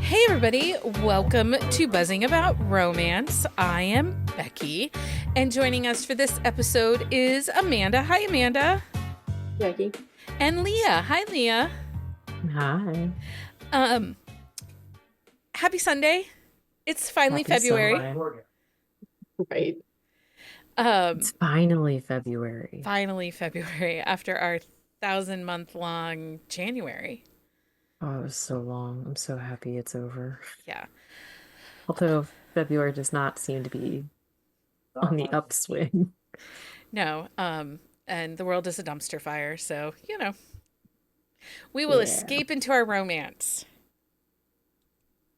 Hey, everybody, welcome to Buzzing About Romance. I am Becky, and joining us for this episode is Amanda. Hi, Amanda. Becky. And Leah. Hi, Leah. Hi. Happy Sunday. It's finally Happy February. Sunday. Right. It's finally February. Finally February after our 1,000-month-long January. Oh, it was so long. I'm so happy it's over. Yeah. Although February does not seem to be on the upswing. No, and the world is a dumpster fire, so, we will escape into our romance.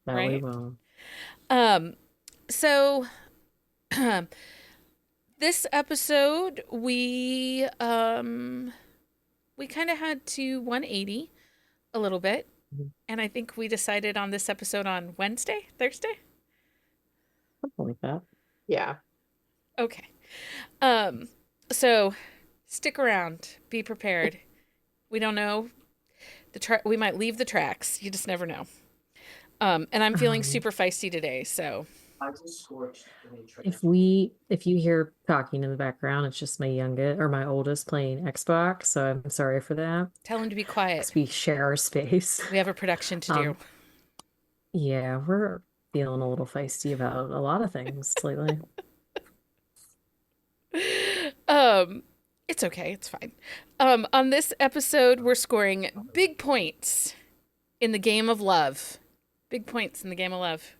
That right? we will. So this episode we kind of had to 180 a little bit. Mhm. And I think we decided on this episode on Thursday. Something like that. Yeah. Okay. So stick around, be prepared. We don't know we might leave the tracks. You just never know. And I'm feeling super feisty today, so If you hear talking in the background, it's just my oldest playing Xbox, so I'm sorry for that. tell him to be quiet. 'Cause we share our space. We have a production to do. Yeah, we're feeling a little feisty about a lot of things lately. It's okay, it's fine. On this episode, we're scoring big points in the game of love. Big points in the game of love.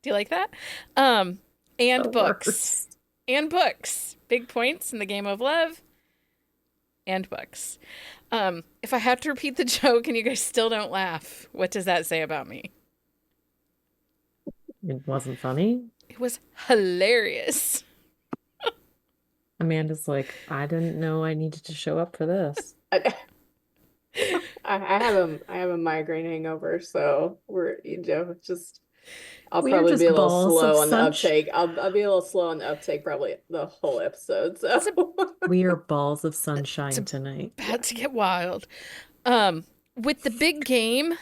Do you like that? And The books. worst. And books. Big points in the game of love and books. If I have to repeat the joke and you guys still don't laugh, what does that say about me? It wasn't funny. It was hilarious. Amanda's like, I didn't know I needed to show up for this. I have a migraine hangover, so I'll We are probably just be a little balls slow of on the sunshine. uptake. I'll be a little slow on the uptake probably the whole episode. So We are balls of sunshine tonight. About to get wild. With the big game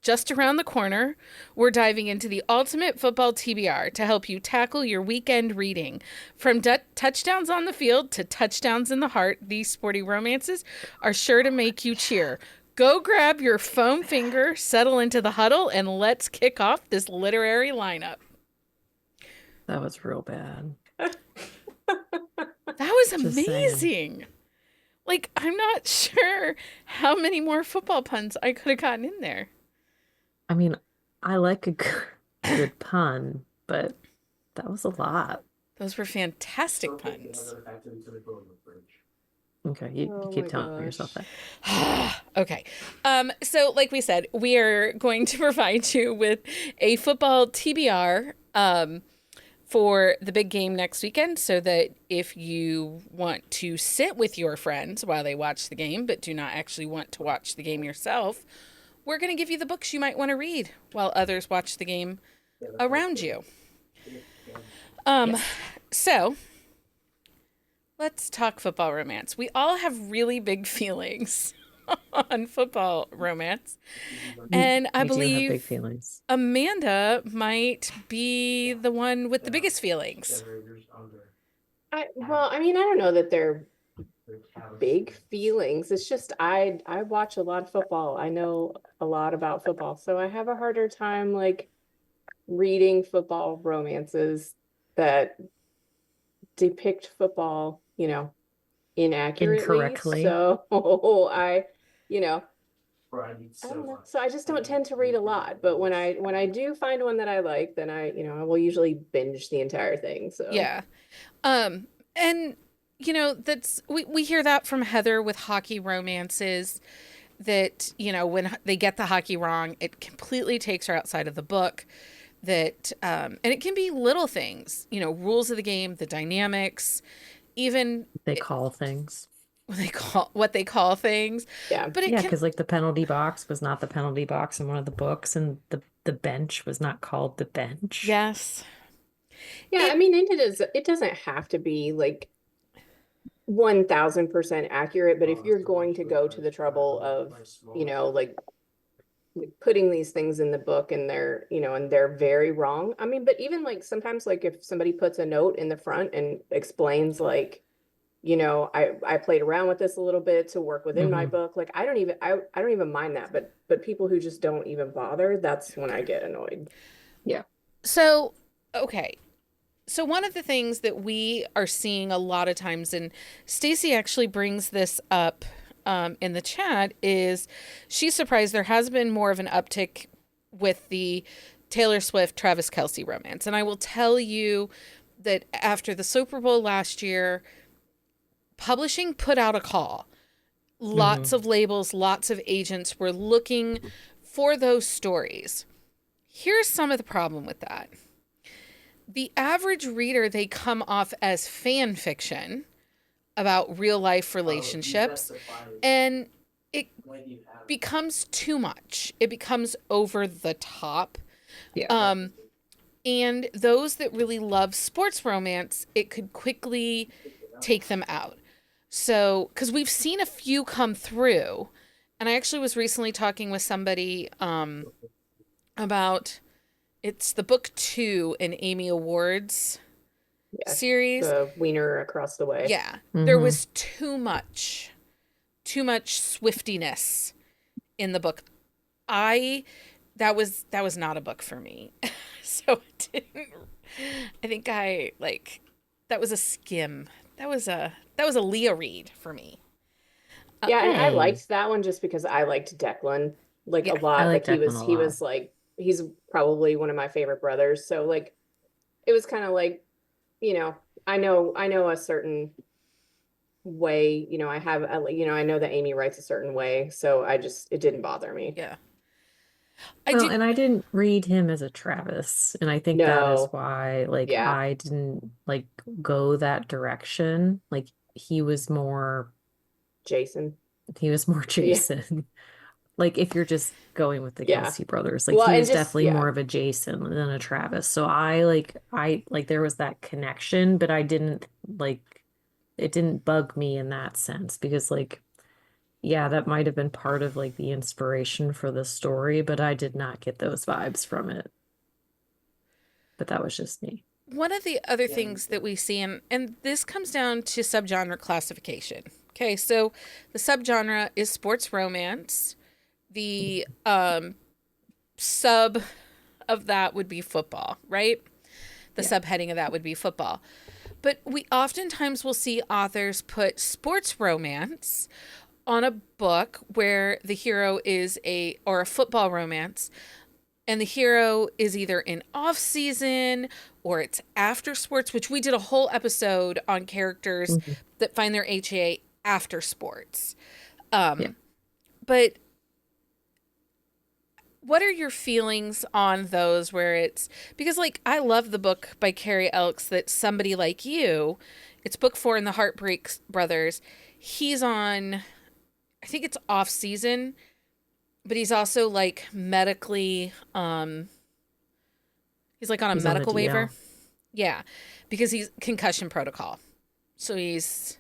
just around the corner, we're diving into the ultimate football TBR to help you tackle your weekend reading. From touchdowns on the field to touchdowns in the heart, these sporty romances are sure to make you cheer. Go grab your foam finger, settle into the huddle, and let's kick off this literary lineup. That was real bad. That was Just saying. amazing. Like, I'm not sure how many more football puns I could have gotten in there. I mean, I like a good pun, but that was a lot. Those were fantastic puns. Okay, you Oh keep my telling yourself gosh. that. Okay. So like we said, we are going to provide you with a football TBR for the big game next weekend so that if you want to sit with your friends while they watch the game but do not actually want to watch the game yourself, we're going to give you the books you might want to read while others watch the game around you. So let's talk football romance. We all have really big feelings on football romance. And I We do have big believe feelings. Amanda might be the one with the biggest feelings. I don't know that they're big feelings. It's just I watch a lot of football. I know a lot about football, so I have a harder time like reading football romances that depict football, inaccurately. Incorrectly. So I don't know. So I just don't tend to read a lot. But when I do find one that I like, then I will usually binge the entire thing. So Yeah. And that's we hear that from Heather with hockey romances that, when they get the hockey wrong, it completely takes her outside of the book. That and it can be little things, rules of the game, the dynamics, even They call things. what they call things. yeah. But it Yeah, can, because like the penalty box was not the penalty box in one of the books, and the bench was not called the bench. yes. Yeah, I mean, it doesn't have to be like 1000% accurate, but if you're going to go to the trouble of, like putting these things in the book and they're, and they're very wrong. I mean, but even like sometimes like if somebody puts a note in the front and explains like, I played around with this a little bit to work within my Hmm. book. Like I don't even mind that, but people who just don't even bother, that's when I get annoyed. Yeah. So, okay. So one of the things that we are seeing a lot of times, and Stacy actually brings this up in the chat, is she's surprised there has been more of an uptick with the Taylor Swift Travis Kelsey romance. And I will tell you that after the Super Bowl last year, publishing put out a call. Lots Hmm. of labels, lots of agents were looking for those stories. Here's some of the problem with that. The average reader, they come off as fan fiction about real life relationships, and it becomes too much. It becomes over the top. Yeah. Um, and those that really love sports romance, it could quickly take them out. So, because we've seen a few come through, and I actually was recently talking with somebody about it's the book two in Amy Awards Yeah. series. The wiener across the way. Yeah, there Hmm. was too much swiftiness in the book. I that was not a book for me. So it didn't I think I like that was a skim. That was a Leah read for me. Yeah, and I Hey, liked that one just because I liked Declan like a Yeah. I lot. like Like Declan a he lot. was like he's probably one of my favorite brothers. So like it was kind of like, you know, I know a certain way, I know that Amy writes a certain way, so it didn't bother me. Yeah. I Well, do and I didn't read him as a Travis, and I think that is No. why, like, Yeah. I didn't like go that direction. Like, he was more, Jason. he was more Yeah. Jason. Like, if you're just going with the Yeah. Kelsey brothers, like Well, he and was just definitely yeah. more of a Jason than a Travis. So I like there was that connection, but I didn't like it didn't bug me in that sense because like yeah, that might have been part of like the inspiration for the story, but I did not get those vibes from it. But that was just me. one of the other things that we see, and this comes down to subgenre classification. Okay, so the subgenre is sports romance. The sub of that would be football, right? The Yeah. subheading of that would be football. But we oftentimes will see authors put sports romance on a book where the hero is or a football romance, and the hero is either in off season or it's after sports, which we did a whole episode on characters Mhm. that find their HA after sports. Yeah. But what are your feelings on those where it's because like I love the book by Carrie Elks that Somebody Like You, it's book 4 in the Heartbreak Brothers. He's on I think it's off season, but he's also like medically he's like on a He's on the medical waiver. DL. Yeah, because he's concussion protocol. So he's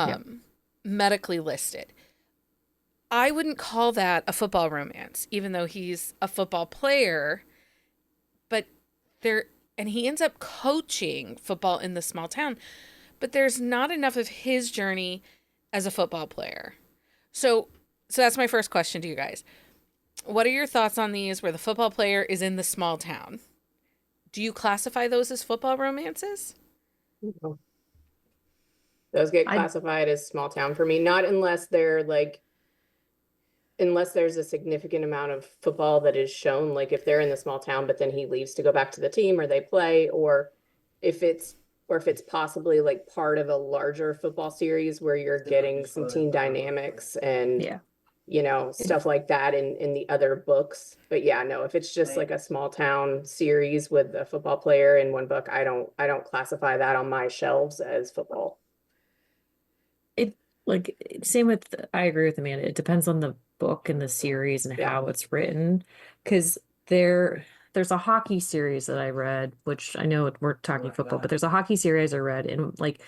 Yeah. medically listed. I wouldn't call that a football romance, even though he's a football player. But there, and he ends up coaching football in the small town. But there's not enough of his journey as a football player. So, so that's my first question to you guys. What are your thoughts on these where the football player is in the small town? Do you classify those as football romances? No. Those get I classified as small town for me, not unless they're like unless there's a significant amount of football that is shown, like if they're in the small town, but then he leaves to go back to the team or they play, if it's if it's possibly like part of a larger football series where you're getting some team dynamics and yeah. stuff like that in the other books. But yeah, no, if it's just like a small town series with a football player in one book, I don't classify that on my shelves as football. It like same with I agree with Amanda. It depends on the book and the series and Yeah. how it's written. Because there's a hockey series that I read, which I know we're talking football, but there's a hockey series I read, and like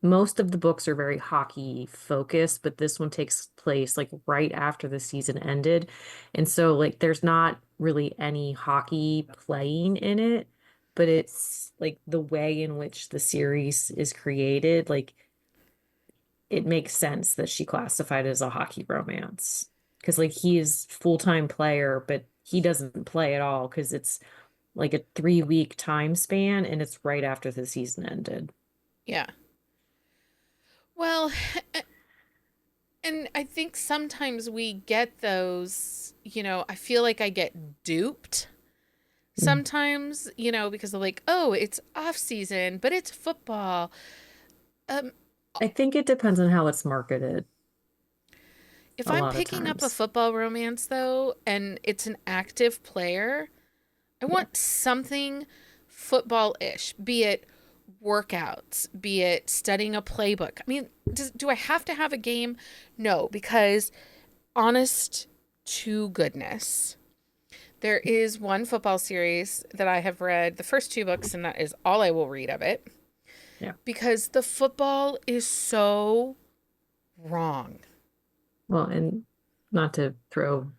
most of the books are very hockey focused, but this one takes place like right after the season ended. And so like there's not really any hockey playing in it, but it's like the way in which the series is created, like it makes sense that she classified it as a hockey romance. Because like he is full-time player, but he doesn't play at all because it's like a 3-week time span and it's right after the season ended. Yeah. Well, and I think sometimes we get those, I feel like I get duped Mm. sometimes, because they're like, oh, it's off season, but it's football. Um, I think it depends on how it's marketed if a I'm lot of picking up a times. football romance, though, and it's an active player, I Yeah. want something football ish, be it workouts, be it studying a playbook. I mean, do I have to have a game? No, because honest to goodness, there is one football series that I have read the first two books, and that is all I will read of it Yeah. because the football is so wrong. Well, and not to throw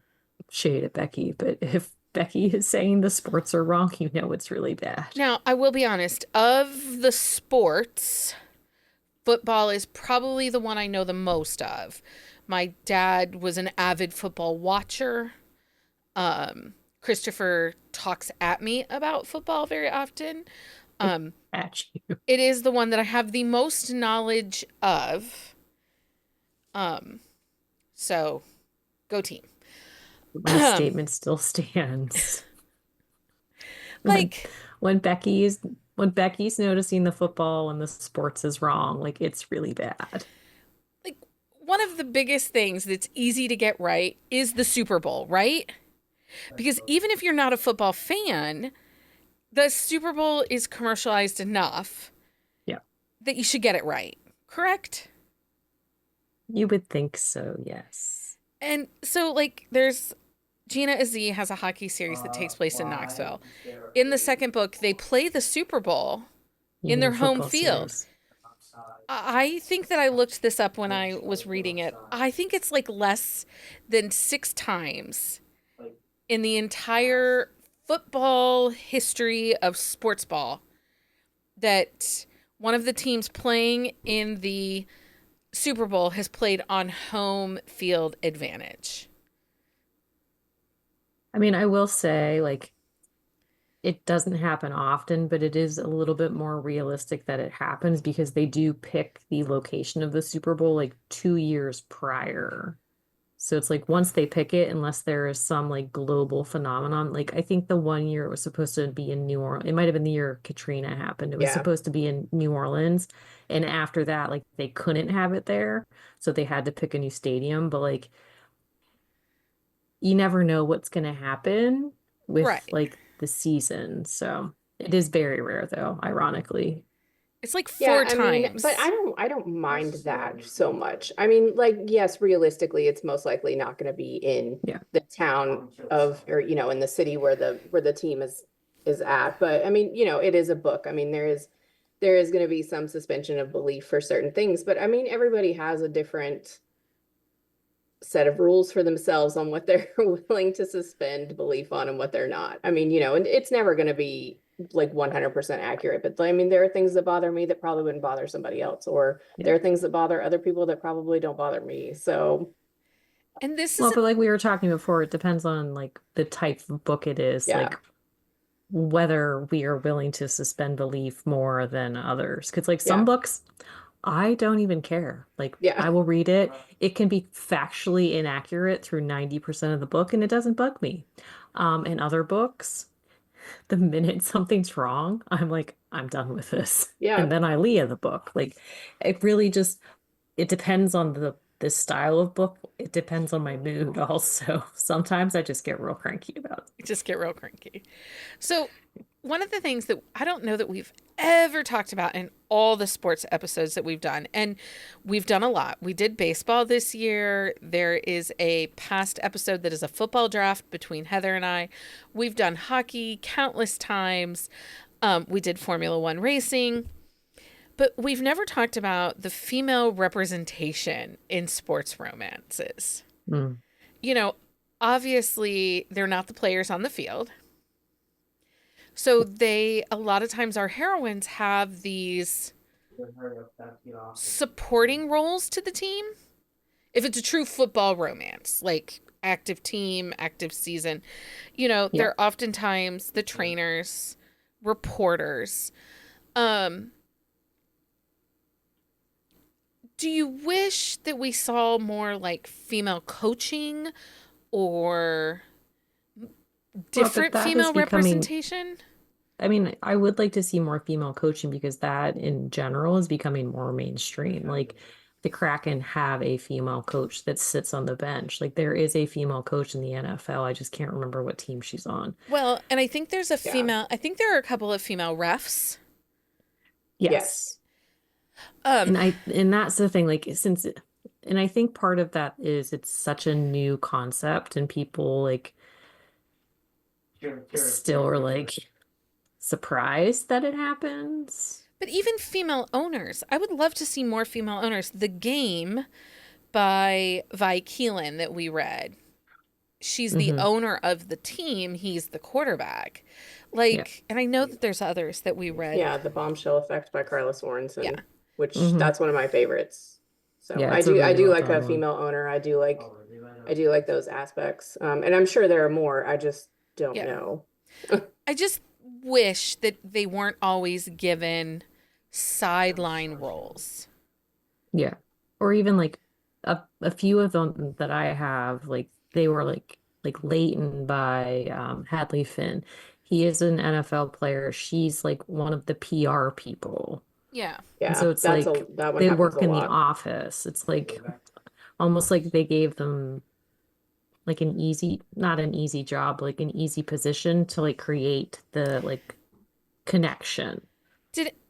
shade at Becky, but if Becky is saying the sports are wrong, you know it's really bad. Now, I will be honest, of the sports, football is probably the one I know the most of. My dad was an avid football watcher. Christopher talks at me about football very often. Um, At you. it is the one that I have the most knowledge of. Um, so go team. My statement still stands. When Like, when Becky's noticing the football and the sports is wrong, like it's really bad. like one of the biggest things that's easy to get right is the Super Bowl, right? Because even if you're not a football fan, the Super Bowl is commercialized enough Yeah. that you should get it right. Correct? You would think so, yes. And so, like, there's Gina Azzi has a hockey series that takes place in Knoxville. In the second book, they play the Super Bowl You in mean their the home football field. series? I think that I looked this up when I was reading it. I think it's like less than 6 times in the entire football history of sports ball that one of the teams playing in the Super Bowl has played on home field advantage. I mean, I will say, like, it doesn't happen often, but it is a little bit more realistic that it happens because they do pick the location of the Super Bowl like 2 years prior. So it's like once they pick it, unless there is some like global phenomenon, like I think the one year it was supposed to be in New Orleans, it might have been the year Katrina happened. It was Yeah. supposed to be in New Orleans. And after that, like they couldn't have it there. So they had to pick a new stadium. But like you never know what's going to happen with Right. like the season. So it is very rare though, ironically. It's like Yeah, four I mean, but times. I don't mind that so much. I mean, like, yes, realistically, it's most likely not going to be in Yeah. the town of, or in the city where the team is at. But I mean, it is a book. I mean, there is going to be some suspension of belief for certain things. But I mean, everybody has a different set of rules for themselves on what they're willing to suspend belief on and what they're not. I mean, and it's never going to be like 100% accurate, but I mean, there are things that bother me that probably wouldn't bother somebody else, or Yeah. there are things that bother other people that probably don't bother me. So, And this is Well, a but like we were talking before, it depends on like the type of book it is, yeah, like whether we are willing to suspend belief more than others. Because like some yeah, books, I don't even care. Like yeah, I will read it. It can be factually inaccurate through 90% of the book and it doesn't bug me. In other books, the minute something's wrong, I'm like, I'm done with this. yeah. And then I Leah the book. Like it really just it depends on the style of book. It depends on my mood also. Sometimes I just get real cranky about it. just get real cranky. So, one of the things that I don't know that we've ever talked about in all the sports episodes that we've done, and we've done a lot. We did baseball this year. There is a past episode that is a football draft between Heather and I. We've done hockey countless times. We did Formula One racing. But we've never talked about the female representation in sports romances. Mm. You know, obviously, they're not the players on the field. So a lot of times, our heroines have these supporting roles to the team. If it's a true football romance, like active team, active season, Yeah. they're oftentimes the trainers, reporters. Um, do you wish that we saw more like female coaching or Well, but different that is female becoming, representation? I mean, I would like to see more female coaching because that in general is becoming more mainstream. Like the Kraken have a female coach that sits on the bench. Like there is a female coach in the NFL. I just can't remember what team she's on. Well, and Yeah. I think there are a couple of female refs. Yes. Yes. Um, And that's the thing, like and I think part of that is it's such a new concept and people like still are like surprised that it happens. but even female owners, I would love to see more female owners. The Game by Vi Keelan that we read, she's the Hmm. owner of the team, he's the quarterback. Yeah. Like, and I know that there's others that we read. Yeah, The Bombshell Effect by Carla Yeah. Sorensen, which Hmm. that's one of my favorites. So Yeah, I it's a do I really do well like a done one. female owner. I do like those aspects. And I'm sure there are more. I just don't Yeah. know. I just wish that they weren't always given sideline roles. Yeah. Or even like a few of them that I have, like they were like Leighton by Hadley Finn. He is an NFL player. She's like one of the PR people. Yeah. And Yeah, so it's like that one they happens work a in the lot. office. It's like almost like they gave them like an easy, not an easy job, like an easy position to like create the like connection.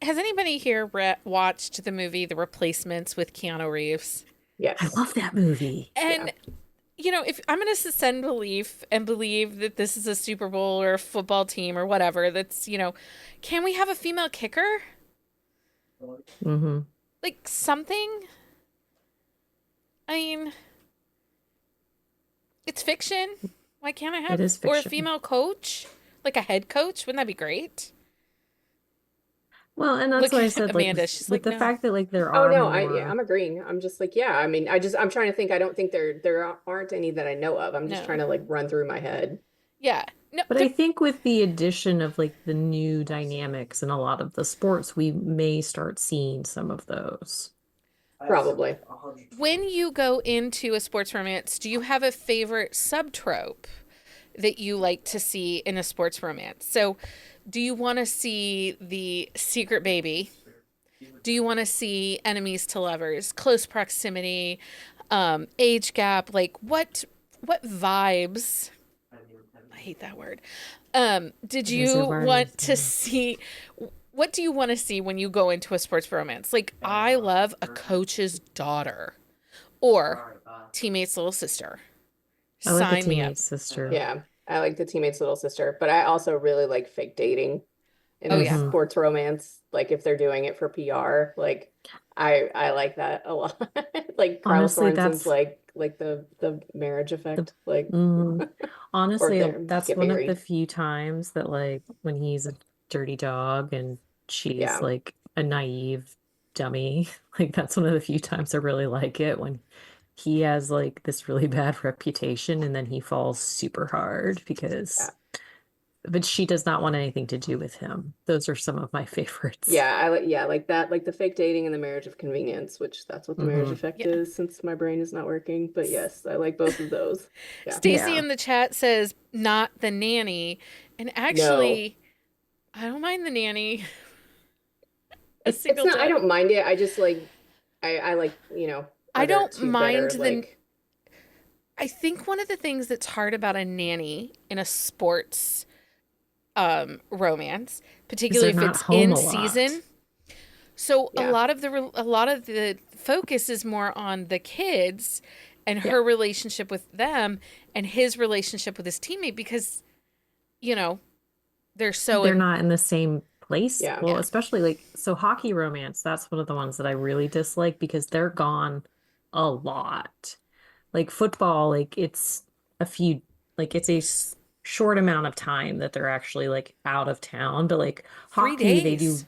Has anybody here watched the movie The Replacements with Keanu Reeves? I Yes. love that movie. Yeah. And if I'm going to suspend belief and believe that this is a Super Bowl or a football team or whatever, can we have a female kicker? Hmm. Like something? I mean, it's fiction. Why can't I It have, is or a fiction. female coach? Like a head coach? Wouldn't that be great? Well, and that's why Looking I at said like Amanda, she's with like, the no. fact that like there Oh are no, I'm more. agreeing. I'm just like, yeah, I mean, I'm trying to think. I don't think there aren't any that I know of. I'm just No. trying to like run through my head. Yeah. No, But I think with the addition of like the new dynamics in a lot of the sports, we may start seeing some of those. Probably. when you go into a sports romance, do you have a favorite subtrope that you like to see in a sports romance? So, do you want to see the secret baby? Do you want to see enemies to lovers, close proximity, age gap? Like what vibes? I hate that word. Did It is a you word. want to see? What do you want to see when you go into a sports romance? Like I love a coach's daughter or teammate's little sister. I like a Sign me up. teammate sister. Yeah, I like the teammate's little sister, but I also really like fake dating in Oh a yeah. Hmm. sports romance. Like if they're doing it for PR, like I like that a lot. Like Carla Honestly, Sorensen's that's like the marriage the effect, like mm, or honestly that's get one of the married. few times that like when he's a dirty dog and she's Yeah, like a naive dummy, like that's one of the few times I really like it when he has like this really bad reputation and then he falls super hard yeah, because but she does not want anything to do with him. Those are some of my favorites. yeah. I like like that, like the fake dating and the marriage of convenience, which that's what the marriage Hmm. effect Yeah. is, since my brain is not working. But yes, I like both of those. Yeah. Stacy Yeah. in the chat says not the nanny. And No, actually, I don't mind the nanny a it's single not. I time. don't mind it. I just like I like I other don't two mind better. the Like I think one of the things that's hard about a nanny in a sports romance, Because particularly they're if not it's home in a lot. season. So yeah, a lot of the focus is more on the kids and Yeah. her relationship with them and his relationship with his teammate because you know they're so They're not in the same place. Yeah. Well, Yeah. especially like, so hockey romance, that's one of the ones that I really dislike because they're gone a lot. Like football, like it's a few, like it's a short amount of time that they're actually like out of town. But like Three hockey, they do, days.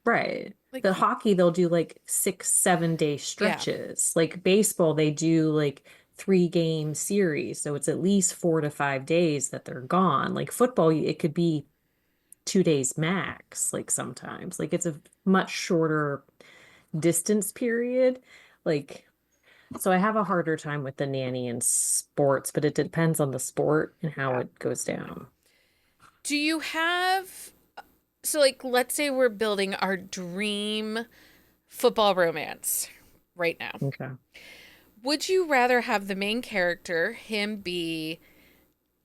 right. Like, The hockey, they'll do like 6, 7 day yeah. stretches. Like baseball, they do like 3 game series. So it's at least 4 to 5 days that they're gone. Like football, it could be 2 days max, like sometimes. Like it's a much shorter distance period. Like, so I have a harder time with the nanny in sports, but it depends on the sport and how Yeah. it goes down. Do you have, so like, let's say we're building our dream football romance right now. Okay. Would you rather have the main character, him be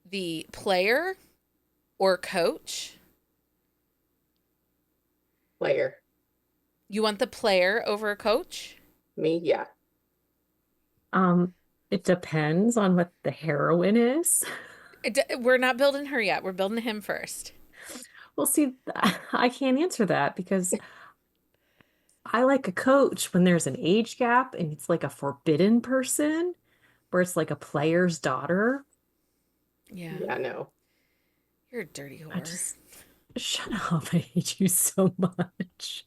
the player or coach? Player. You want the player over a coach? Me, yeah. Um, it depends on what the heroine is. We're not building her yet. We're building him first. Well, see, I can't answer that because I like a coach when there's an age gap and it's like a forbidden person where it's like a player's daughter. Yeah. Yeah, no. You're a dirty I whore. just shut up. I hate you so much.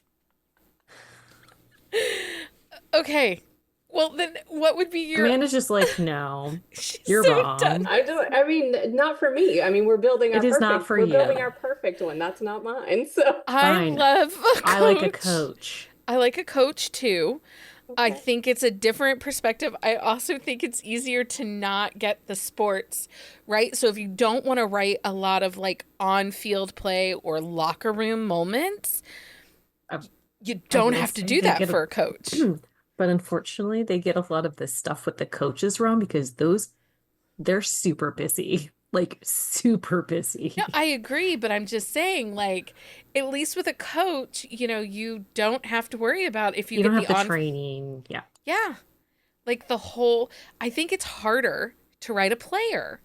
Okay. Well, then what would be your. Amanda's just like, no, She's you're so done. wrong. I mean, not for me. I mean, It is not for we're building you. our perfect one. That's not mine. So, I Fine. love a coach. I like a coach. I like a coach too. I okay. think it's a different perspective. I also think it's easier to not get the sports, right? So if you don't want to write a lot of like on-field play or locker room moments, I, you I don't will have to say do they that get for a coach. but unfortunately, they get a lot of this stuff with the coaches wrong because they're super busy, like super No, busy. I agree, but I'm just saying, like, at least with a coach, you don't have to worry about if you You don't get have the the on. training. Yeah. Yeah, like the whole. I think it's harder to write a player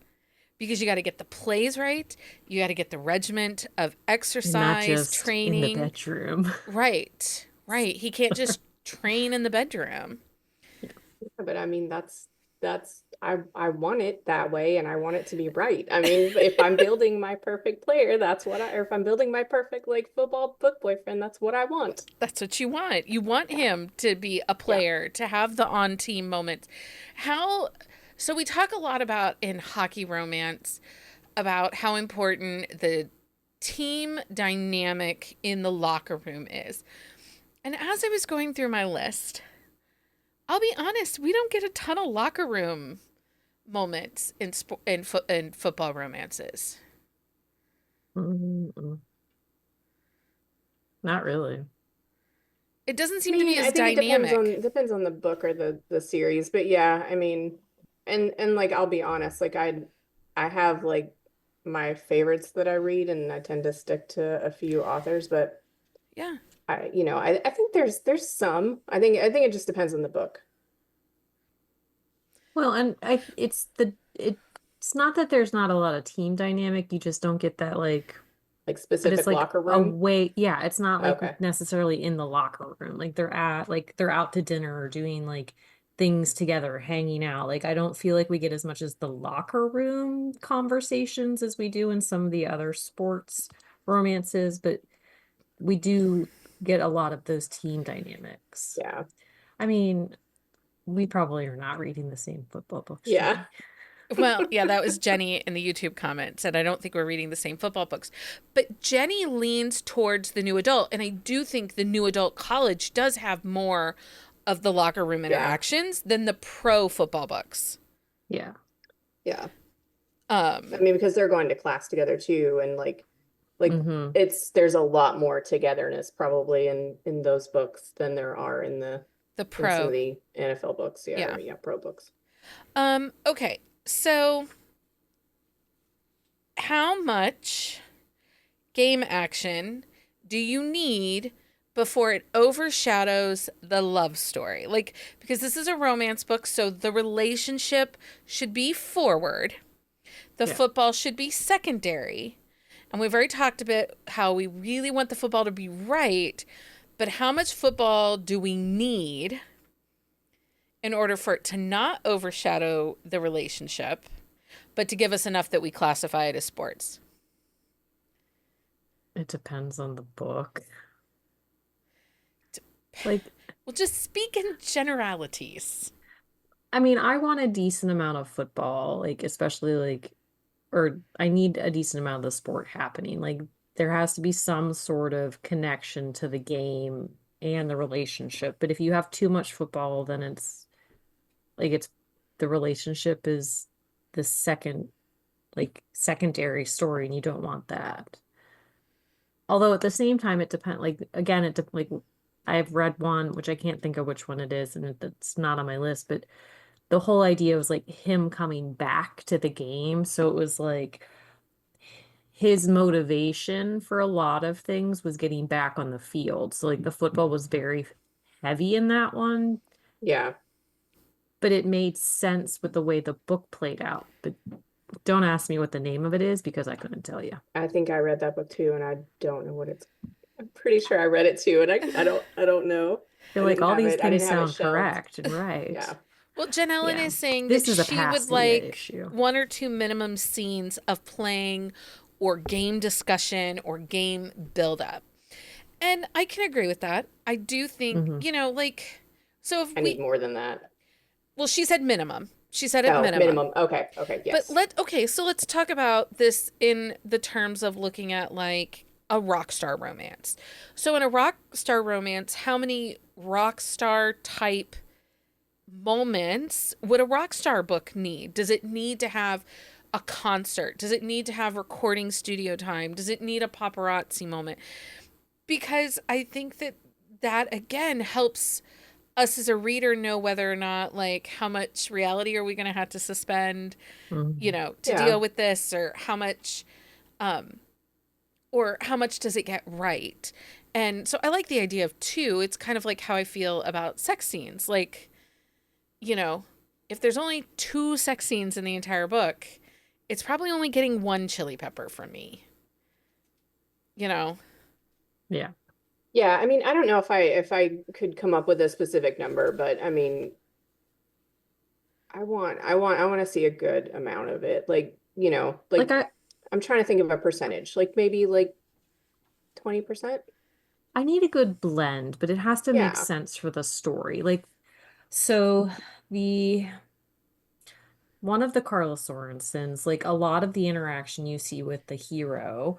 because you got to get the plays right. You got to get the regiment of And not exercise, just in the training. bedroom. Right, right. He can't just train in the bedroom. But I mean, I want it that way and I want it to be right. I mean, if I'm building my perfect player, or if I'm building my perfect like football book boyfriend, that's what I want. That's what you want. You want Yeah. him to be a Yeah. player, to have the on team moments. How, so we talk a lot about in hockey romance about how important the team dynamic in the locker room is. And as I was going through my list, I'll be honest, we don't get a ton of locker room moments in football romances. Mm-mm. Not really. It doesn't I seem to be mean, as I think it dynamic. depends on the book or the series, but yeah, I mean, and like I'll be honest, like I have like my favorites that I read and I tend to stick to a few authors, but Yeah. I think there's some. I think it just depends on the book. Well, and it's not that there's not a lot of team dynamic, you just don't get that like, Like but it's specific like locker a room. way, yeah, it's not like Okay. necessarily in the locker room. Like they're out to dinner or doing like things together, hanging out. Like I don't feel like we get as much as the locker room conversations as we do in some of the other sports romances, but we do get a lot of those team dynamics. Yeah. I mean, we probably are not reading the same football books, Yeah. Jenny. Well, yeah, that was Jenny in the YouTube comments, and I don't think we're reading the same football books. But Jenny leans towards the new adult, and I do think the new adult college does have more of the locker room Yeah. interactions than the pro football books. Yeah. Yeah. I Um, mean, because they're going to class together too, and like Mm-hmm. there's a lot more togetherness probably in those books than there are the in some of pro, the NFL books, yeah, yeah. or yeah, pro books. Okay, so how much game action do you need before it overshadows the love story? Like, because this is a romance book, so the relationship should be forward, the Yeah. football should be secondary, And we've already talked about how we really want the football to be right, but how much football do we need in order for it to not overshadow the relationship, but to give us enough that we classify it as sports? It depends on the book. Like, We'll just speak in generalities. I mean, I want a decent amount of football, like especially like, or I need a decent amount of the sport happening. Like there has to be some sort of connection to the game and the relationship. But if you have too much football, then it's the relationship is the secondary story, and you don't want that. Although at the same time, it depends. Like again, like I've read one, which I can't think of which one it is, and it's not on my list, but the whole idea was like him coming back to the game. So it was like his motivation for a lot of things was getting back on the field. So like the football was very heavy in that one, Yeah, but it made sense with the way the book played out. But don't ask me what the name of it is because I couldn't tell you. I think I read that book too, and I don't know what it's. I'm pretty sure I read it too, and I don't know. They're I like, didn't all have these it. I things didn't have it sound shelved. correct and right. Yeah. Well, Jen Ellen Yeah. is saying that This is a she would past Leah like issue. 1 or 2 minimum scenes of playing or game discussion or game buildup. And I can agree with that. I do think, Hmm. like, so if I need more than that. well, she said minimum. She said at Oh, minimum. minimum. Okay. Okay. But Yes. so let's talk about this in the terms of looking at like a rock star romance. So in a rock star romance, how many rock star type moments would a rock star book need? Does it need to have a concert? Does it need to have recording studio time? Does it need a paparazzi moment? Because I think that again helps us as a reader know whether or not, like, how much reality are we going to have to suspend, Hmm. to Yeah. deal with this, um or how much does it get right? And so I like the idea of 2. It's kind of like how I feel about sex scenes. Like, if there's only 2 sex scenes in the entire book, it's probably only getting 1 chili pepper from me. You know? Yeah. Yeah. I mean, I don't know if I could come up with a specific number, but I mean, I want to see a good amount of it. Like, Like I'm trying to think of a percentage, like maybe like 20%. I need a good blend, but it has to make Yeah. sense for the story. Like, so the one of the Carla Sorensens, like a lot of the interaction you see with the hero,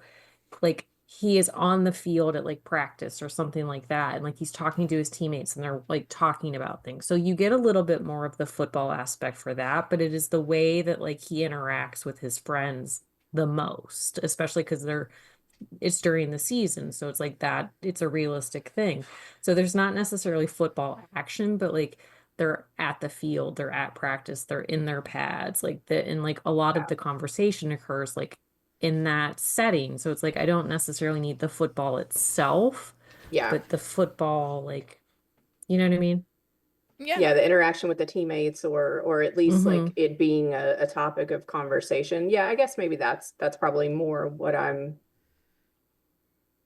like he is on the field at like practice or something like that, and like he's talking to his teammates and they're like talking about things. So you get a little bit more of the football aspect for that, but it is the way that like he interacts with his friends the most, especially because it's during the season, so it's like that it's a realistic thing. So there's not necessarily football action, but like they're at the field, they're at practice, they're in their pads, like and like a lot of Yeah. the conversation occurs like in that setting. So it's like I don't necessarily need the football itself, Yeah. but the football, like, you know what I mean? Yeah. Yeah, the interaction with the teammates, or at least Mm-hmm. like it being a topic of conversation. Yeah, I guess maybe that's probably more what I'm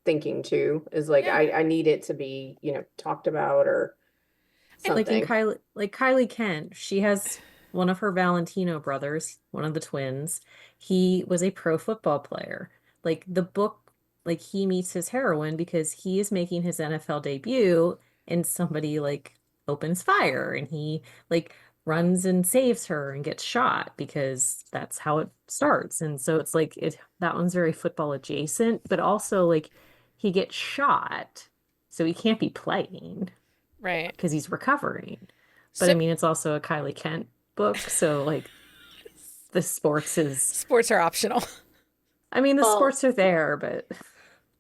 thinking too, is like Yeah. I need it to be, talked about or And Like in something. Kylie Kent, she has one of her Valentino brothers, one of the twins. He was a pro football player. Like the book, like he meets his heroine because he is making his NFL debut and somebody like opens fire and he like runs and saves her and gets shot because that's how it starts. And so it's like that one's very football adjacent, but also like he gets shot, so he can't be playing right. because he's recovering. But So I mean, it's also a Kylie Kent book, so like the sports is, sports are optional. I mean, the Well, sports are there, but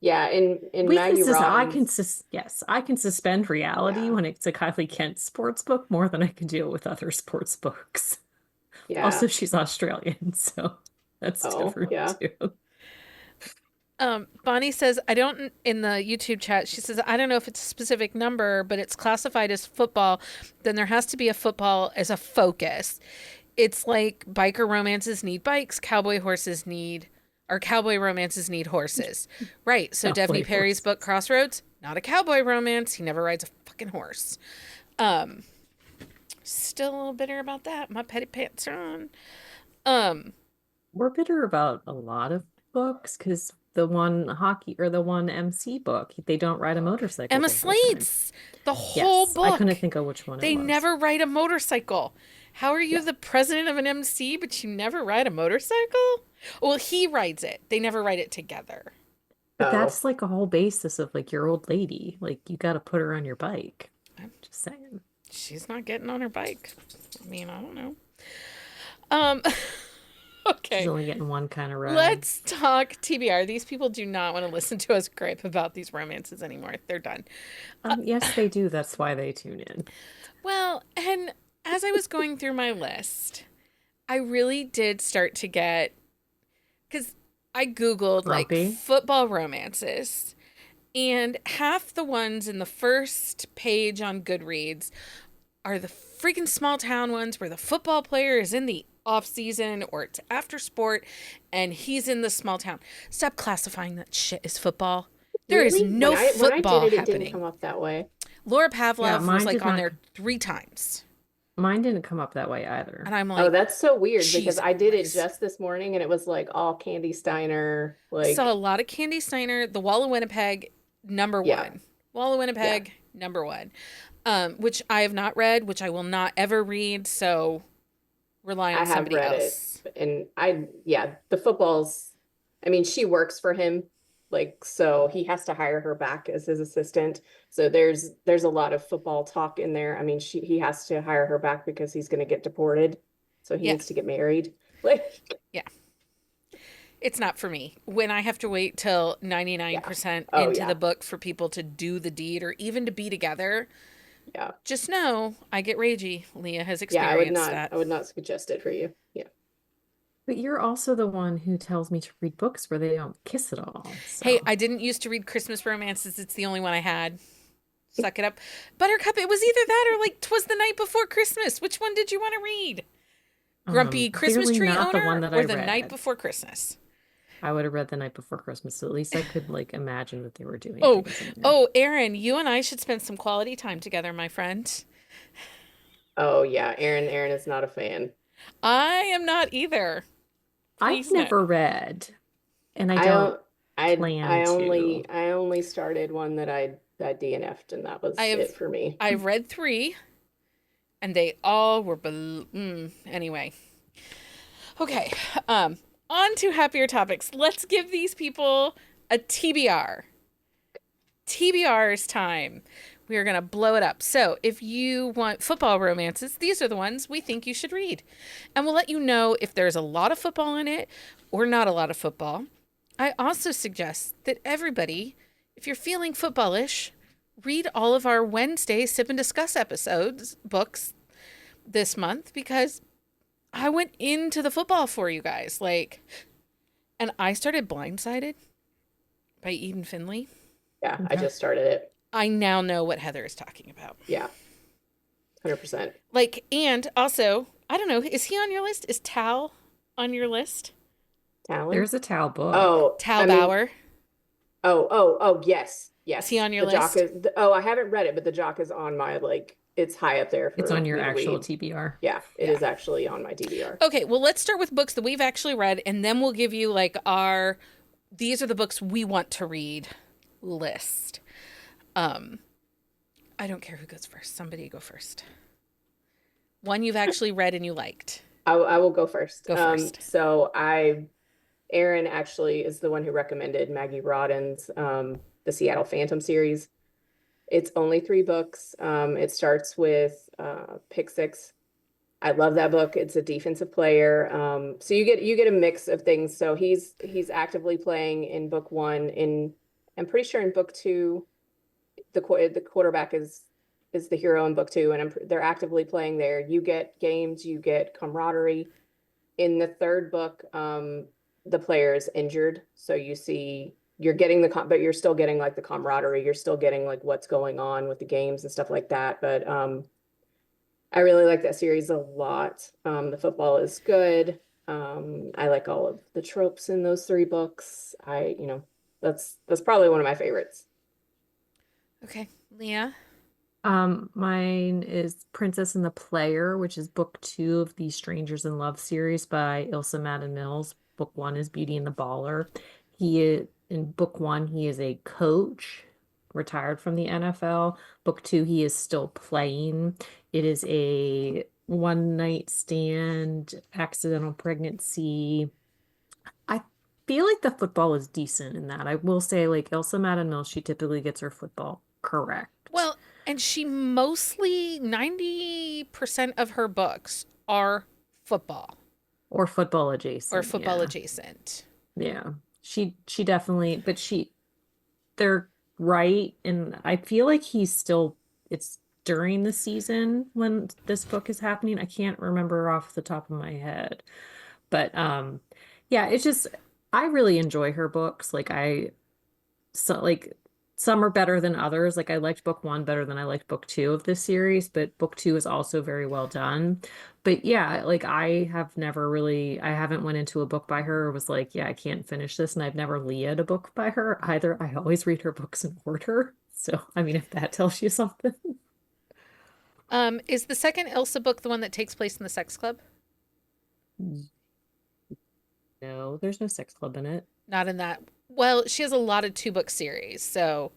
yeah, in we can Maggie sus Robbins, yes, I can suspend reality yeah, when it's a Kylie Kent sports book more than I can deal with other sports books. yeah. Also, she's Australian, so that's Oh, different yeah. too. Bonnie says, I don't, in the YouTube chat, she says, I don't know if it's a specific number, but it's classified as football. Then there has to be a football as a focus. It's like biker romances need bikes, cowboy horses need, Our cowboy romances need horses. Right. So Cowboy Devney Perry's horse. book, Crossroads, not a cowboy romance. He never rides a fucking horse. Still a little bitter about that. My petty pants are on. We're bitter about a lot of books because the one hockey or the one MC book, they don't ride a motorcycle Emma the whole time. Slate's the whole Yes, I book. couldn't think of which one it They was. never ride a motorcycle. How are you Yeah. the president of an MC, but you never ride a motorcycle? Well, he rides it. They never ride it together. But Oh, that's like a whole basis of like your old lady. Like you got to put her on your bike. I'm just saying. She's not getting on her bike. I mean, I don't know. Um, She's okay. only getting one kind of ride. Let's talk TBR. These people do not want to listen to us gripe about these romances anymore. They're done. Yes, they do. That's why they tune in. Well, and as I was going through my list, I really did start to get, because I Googled like Grumpy? football romances, and half the ones in the first page on Goodreads are the freaking small town ones where the football player is in the off season or it's after sport and he's in the small town. Stop classifying that shit as football. There is really? no When I football did it, it didn't happening. come up that way. Laura Yeah, Pavlov was mine like did on not. there 3 times. Mine didn't come up that way either. And I'm Oh, like, that's so weird because Jesus I did it Christ. just this morning and it was like all Candy Steiner, Saw a like, lot of Candy Steiner, The Wall of Winnipeg, number yeah, one. Wall of Winnipeg, number one. Which I have not read, which I will not ever read, so rely I on have somebody read else. it. And the football's, I mean, she works for him, like, so he has to hire her back as his assistant. So there's a lot of football talk in there. I mean, he has to hire her back because he's going to get deported. So he Yeah, needs to get married. Like, yeah. It's not for me. When I have to wait till yeah. 99% Oh, into the yeah. book for people to do the deed or even to be together, Yeah. just know I get ragey. Leah has Yeah, experienced that. I would not suggest it for you. Yeah. But you're also the one who tells me to read books where they don't kiss at all. Hey, So I didn't used to read Christmas romances. It's the only one I had. Suck it up. Buttercup, it was either that or like 'Twas the Night Before Christmas. Which one did you want to read? Grumpy Christmas clearly Tree not the Owner one that or I The Night read. Before Christmas? I would have read The Night Before Christmas. So at least I could like imagine that they were doing Oh, things in there. oh, Aaron, you and I should spend some quality time together, my friend. Oh, yeah. Aaron is not a fan. I am not either. I've Please no. never read, and I I don't don't, I plan to. I only started one that I DNF'd and that was I have it for me. I've read 3 and they all were anyway. Okay. On to happier topics. Let's give these people a TBR. TBR's time. We are going to blow it up. So, if you want football romances, these are the ones we think you should read. And we'll let you know if there's a lot of football in it or not a lot of football. I also suggest that everybody, if you're feeling footballish, read all of our Wednesday Sip and Discuss books this month because I went into the football for you guys. And I started Blindsided by Eden Finley. Yeah, I Okay. just started it. I now know what Heather is talking about. Yeah, 100%. And also, I don't know, is he on your list? Is Tal on your list? Talon? There's a Tao book. Oh, Tal I mean, Bauer. yes, Is he on your The jock list? I haven't read it, but the jock is on my, like, it's high up there It's for on your me to actual read. TBR. Yeah, it Yeah. is actually on my DVR. Okay, well, let's start with books that we've actually read, and then we'll give you these are the books we want to read list. I don't care who goes first. Somebody go first. One you've actually read and you liked. I will go first. Go first. So Aaron actually is the one who recommended Maggie Rodden's the Seattle Phantom series. It's only 3 books. It starts with Pick Six. I love that book. It's a defensive player. So you get a mix of things. So he's actively playing in book 1. I'm pretty sure in book 2, the quarterback is the hero in book 2, and they're actively playing there. You get games, you get camaraderie. In the 3rd book, the player is injured, so you're getting but you're still getting like the camaraderie. You're still getting like what's going on with the games and stuff like that. But I really like that series a lot. The football is good. I like all of the tropes in those three books. That's probably one of my favorites. Okay, Leah. Mine is Princess and the Player, which is book 2 of the Strangers in Love series by Ilsa Madden Mills. Book 1 is Beauty and the Baller. In book 1, he is a coach, retired from the NFL. Book 2, he is still playing. It is a one night stand, accidental pregnancy. I feel like the football is decent in that. I will say, like Ilsa Madden Mills, she typically gets her football correct. Well, and she mostly 90% of her books are football Or football or adjacent, football yeah. adjacent. Yeah. She definitely, but they're right, and I feel like it's during the season when this book is happening. I can't remember off the top of my head. But yeah, it's just I really enjoy her books. Like some are better than others. Like I liked book 1 better than I liked book 2 of this series, but book 2 is also very well done. But yeah, like I haven't went into a book by her or was like, yeah, I can't finish this. And I've never Leah'd a book by her either. I always read her books in order. So, I mean, if that tells you something. Is the second Elsa book the one that takes place in the sex club? No, there's no sex club in it. Not in that. Well, she has a lot of 2-book series, so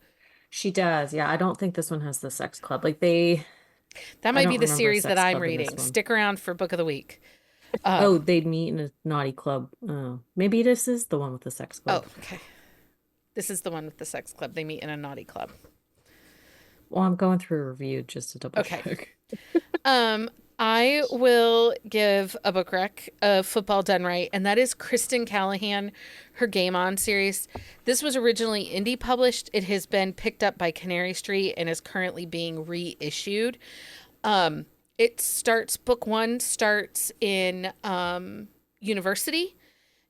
She does. Yeah, I don't think this one has the sex club. that I might be don't the remember a series that sex I'm club in this reading. one. Stick around for book of the week. Oh, Um, they'd meet in a naughty club. Oh, maybe this is the one with the sex oh, club. okay. This is the one with the sex club. They meet in a naughty club. Well, I'm going through a review just to double Okay. check. Um, I will give a book rec of Football Done Right, and that is Kristen Callahan, her Game On series. This was originally indie published. It has been picked up by Canary Street and is currently being reissued. Book 1 starts in university,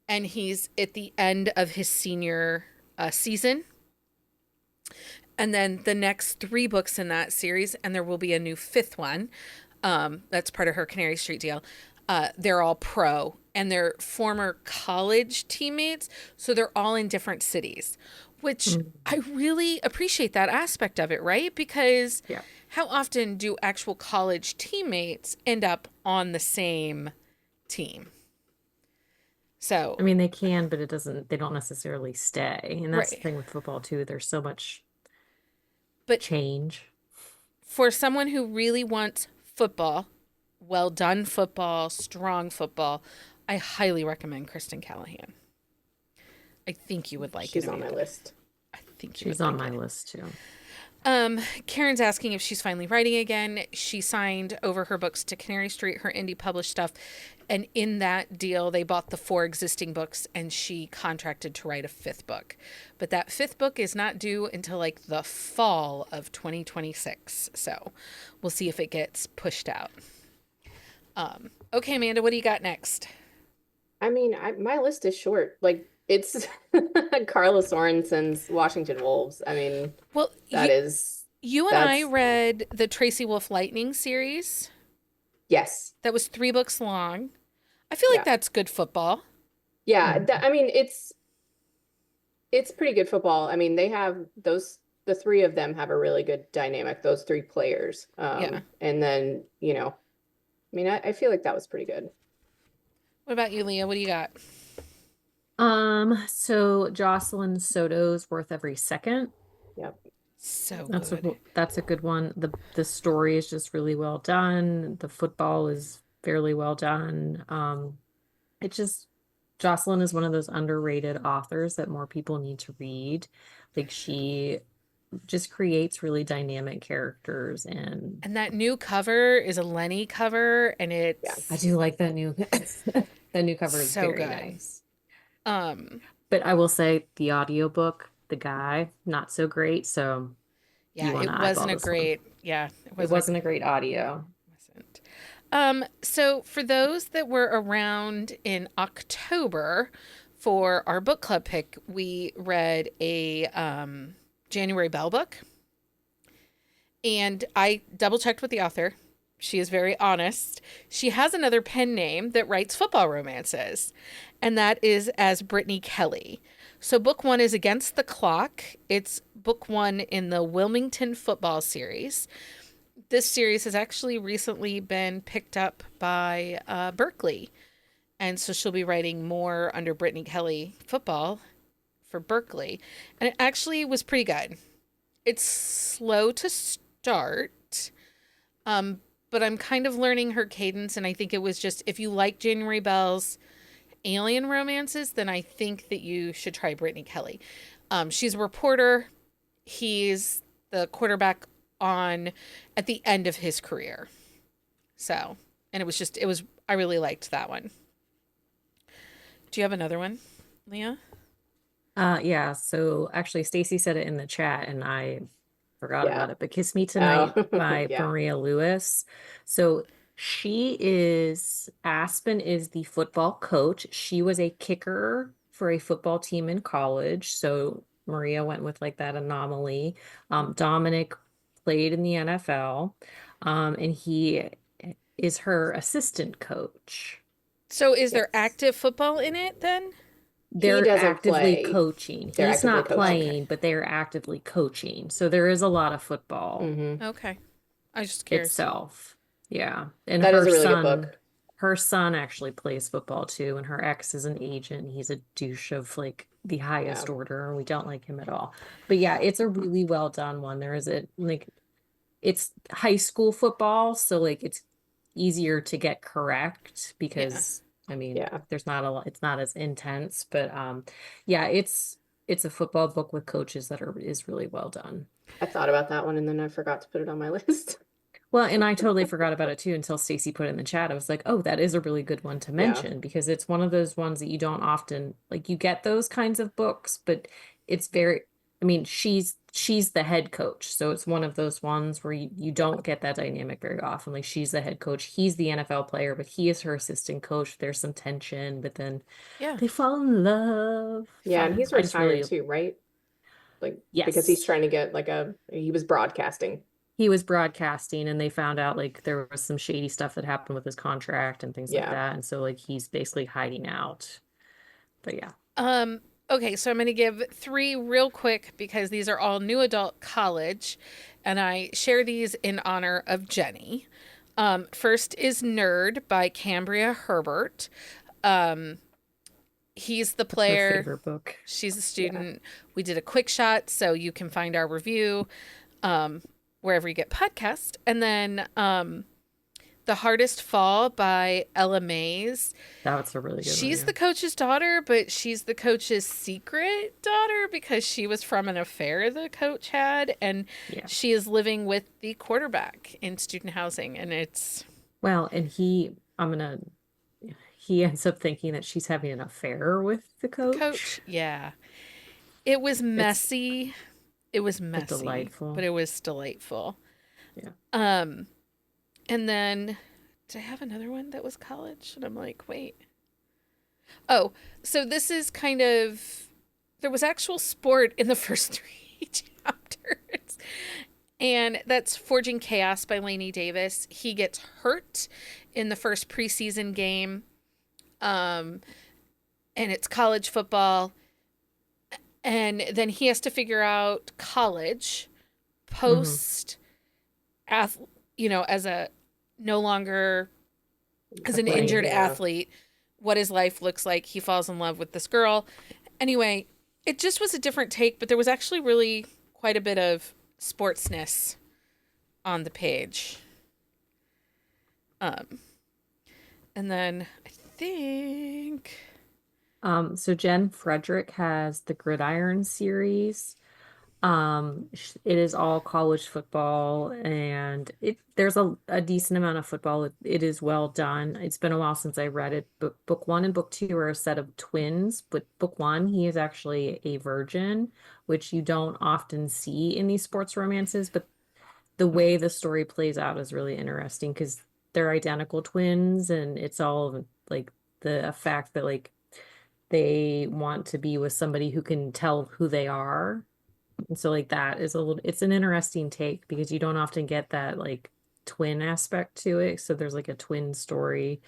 and he's at the end of his senior season. And then the next 3 books in that series, and there will be a new 5th one. That's part of her Canary Street deal. They're all pro and they're former college teammates. So they're all in different cities, which Mm, I really appreciate that aspect of it, right? Because yeah. how often do actual college teammates end up on the same team? I So, mean, they can, but they don't necessarily stay. And that's the right. thing with football too. There's so much But change. for someone who really wants football, well done football, strong football, I highly recommend Kristen Callahan. I think you would like it, She's on my Amanda. list. I think you would She's on like my it. list too. Karen's asking if she's finally writing again. She signed over her books to Canary Street, her indie published stuff. And in that deal, they bought the 4 existing books and she contracted to write a 5th book. But that 5th book is not due until like the fall of 2026. So we'll see if it gets pushed out. Okay, Amanda, what do you got next? I mean, my list is short. Like it's Carla Sorensen's Washington Wolves. I mean, Well, that is you and I that's read the Tracy Wolf Lightning series. yes. That was 3 books long. I feel like Yeah. that's good football. Yeah, Mhm. I mean, it's pretty good football. I mean, they have the 3 of them have a really good dynamic, those 3 players. Yeah. And then, I mean, I feel like that was pretty good. What about you, Leah? What do you got? So Jocelyn Soto's Worth Every Second. Yep. So That's a good. that's a good one. The story is just really well done. The football is fairly well done. It just Jocelyn is one of those underrated authors that more people need to read. Like she just creates really dynamic characters, and And that new cover is a Lenny cover, and Yeah. I it's do like that new that new cover is so very good. nice. Um, But I will say the audiobook, the guy, not so great. So you yeah, want it to eyeball wasn't a this one. great, yeah, it It wasn't wasn't a great audio. wasn't. So for those that were around in October for our book club pick, we read a January Bell book. And I double checked with the author. she is very honest. She has another pen name that writes football romances, and that is as Brittany Kelly. So, book one is Against the Clock. It's book one in the Wilmington football series. This series has actually recently been picked up by Berkeley. And so she'll be writing more under Brittany Kelly football for Berkeley. And it actually was pretty good. It's slow to start, um, but I'm kind of learning her cadence. And I think it was just if you like January Bell's alien romances, then I think that you should try Brittany Kelly. She's a reporter. He's the quarterback on at the end of his career. So, and I really liked that one. Do you have another one, Leah? Yeah, so actually Stacy said it in the chat and I forgot Yeah. about it, but Kiss Me Oh, Tonight by yeah. Maria Lewis. So Aspen is the football coach. She was a kicker for a football team in college. So Maria went with like that anomaly. Dominic played in the NFL, and he is her assistant coach. So is there Yes. active football in it then? He They're doesn't actively play. coaching. They're He's actively not coaching. Okay. playing, but they're actively coaching. So there is a lot of football Hmm. Okay. I was just curious. itself. Yeah. And That is a really good book. her son actually plays football too, and her ex is an agent. He's a douche of like the Yeah. highest order, and we don't like him at all. But yeah, it's a really well done one. There is a like it's high school football, so like it's easier to get correct Yeah. because I mean, Yeah. there's not a lot, it's not as intense, but yeah, it's a football book with coaches that are is really well done. I thought about that one and then I forgot to put it on my list. Well, and I totally forgot about it too until Stacy put it in the chat. I was like, oh, that is a really good one to Yeah. mention because it's one of those ones that you don't often like you get those kinds of books, but it's very I mean, she's the head coach. So it's one of those ones where you don't get that dynamic very often. Like she's the head coach, he's the NFL player, but he is her assistant coach. There's some tension, but then Yeah. they fall in love. Yeah, and he's I just retired really too, right? Like because he's yes. trying to get like he was broadcasting. He was broadcasting and they found out like there was some shady stuff that happened with his contract and things like Yeah. that. And so like he's basically hiding out. But yeah. Um, okay, so I'm going to give three real quick because these are all new adult college, and I share these in honor of Jenny. First is Nerd by Cambria Herbert. Um, he's the That's her player, favorite book. she's a Yeah. student. We did a quick shot, so you can find our review wherever you get podcast. And then The Hardest Fall by Ella Mays. That's a really good one. She's Yeah. the coach's daughter, but she's the coach's secret daughter because she was from an affair the coach had, and Yeah. she is living with the quarterback in student housing, and it's Well, and he ends up thinking that she's having an affair with the the coach. coach. Yeah, it was It's messy. It was but messy, but delightful. it was delightful. Yeah. Um, and then did I have another one that was college? And I'm like, wait. Oh, so this is kind of there was actual sport in the first three chapters. And that's Forging Chaos by Lainey Davis. He gets hurt in the first preseason game. Um, and it's college football. And then he has to figure out college Hmm. post as a no longer as an Playing. injured Yeah. athlete, what his life looks like. He falls in love with this girl. Anyway, it just was a different take, but there was actually really quite a bit of sportsness on the page. Um, and then I think So Jen Frederick has the Gridiron series. It is all college football and there's a decent amount of football. It is well done. It's been a while since I read it. Book one and book two are a set of twins, but book one, he is actually a virgin, which you don't often see in these sports romances, but the way the story plays out is really interesting because they're identical twins and it's all like the fact that like they want to be with somebody who can tell who they are and so like that is it's an interesting take because you don't often get that like twin aspect to it. So there's like a twin story,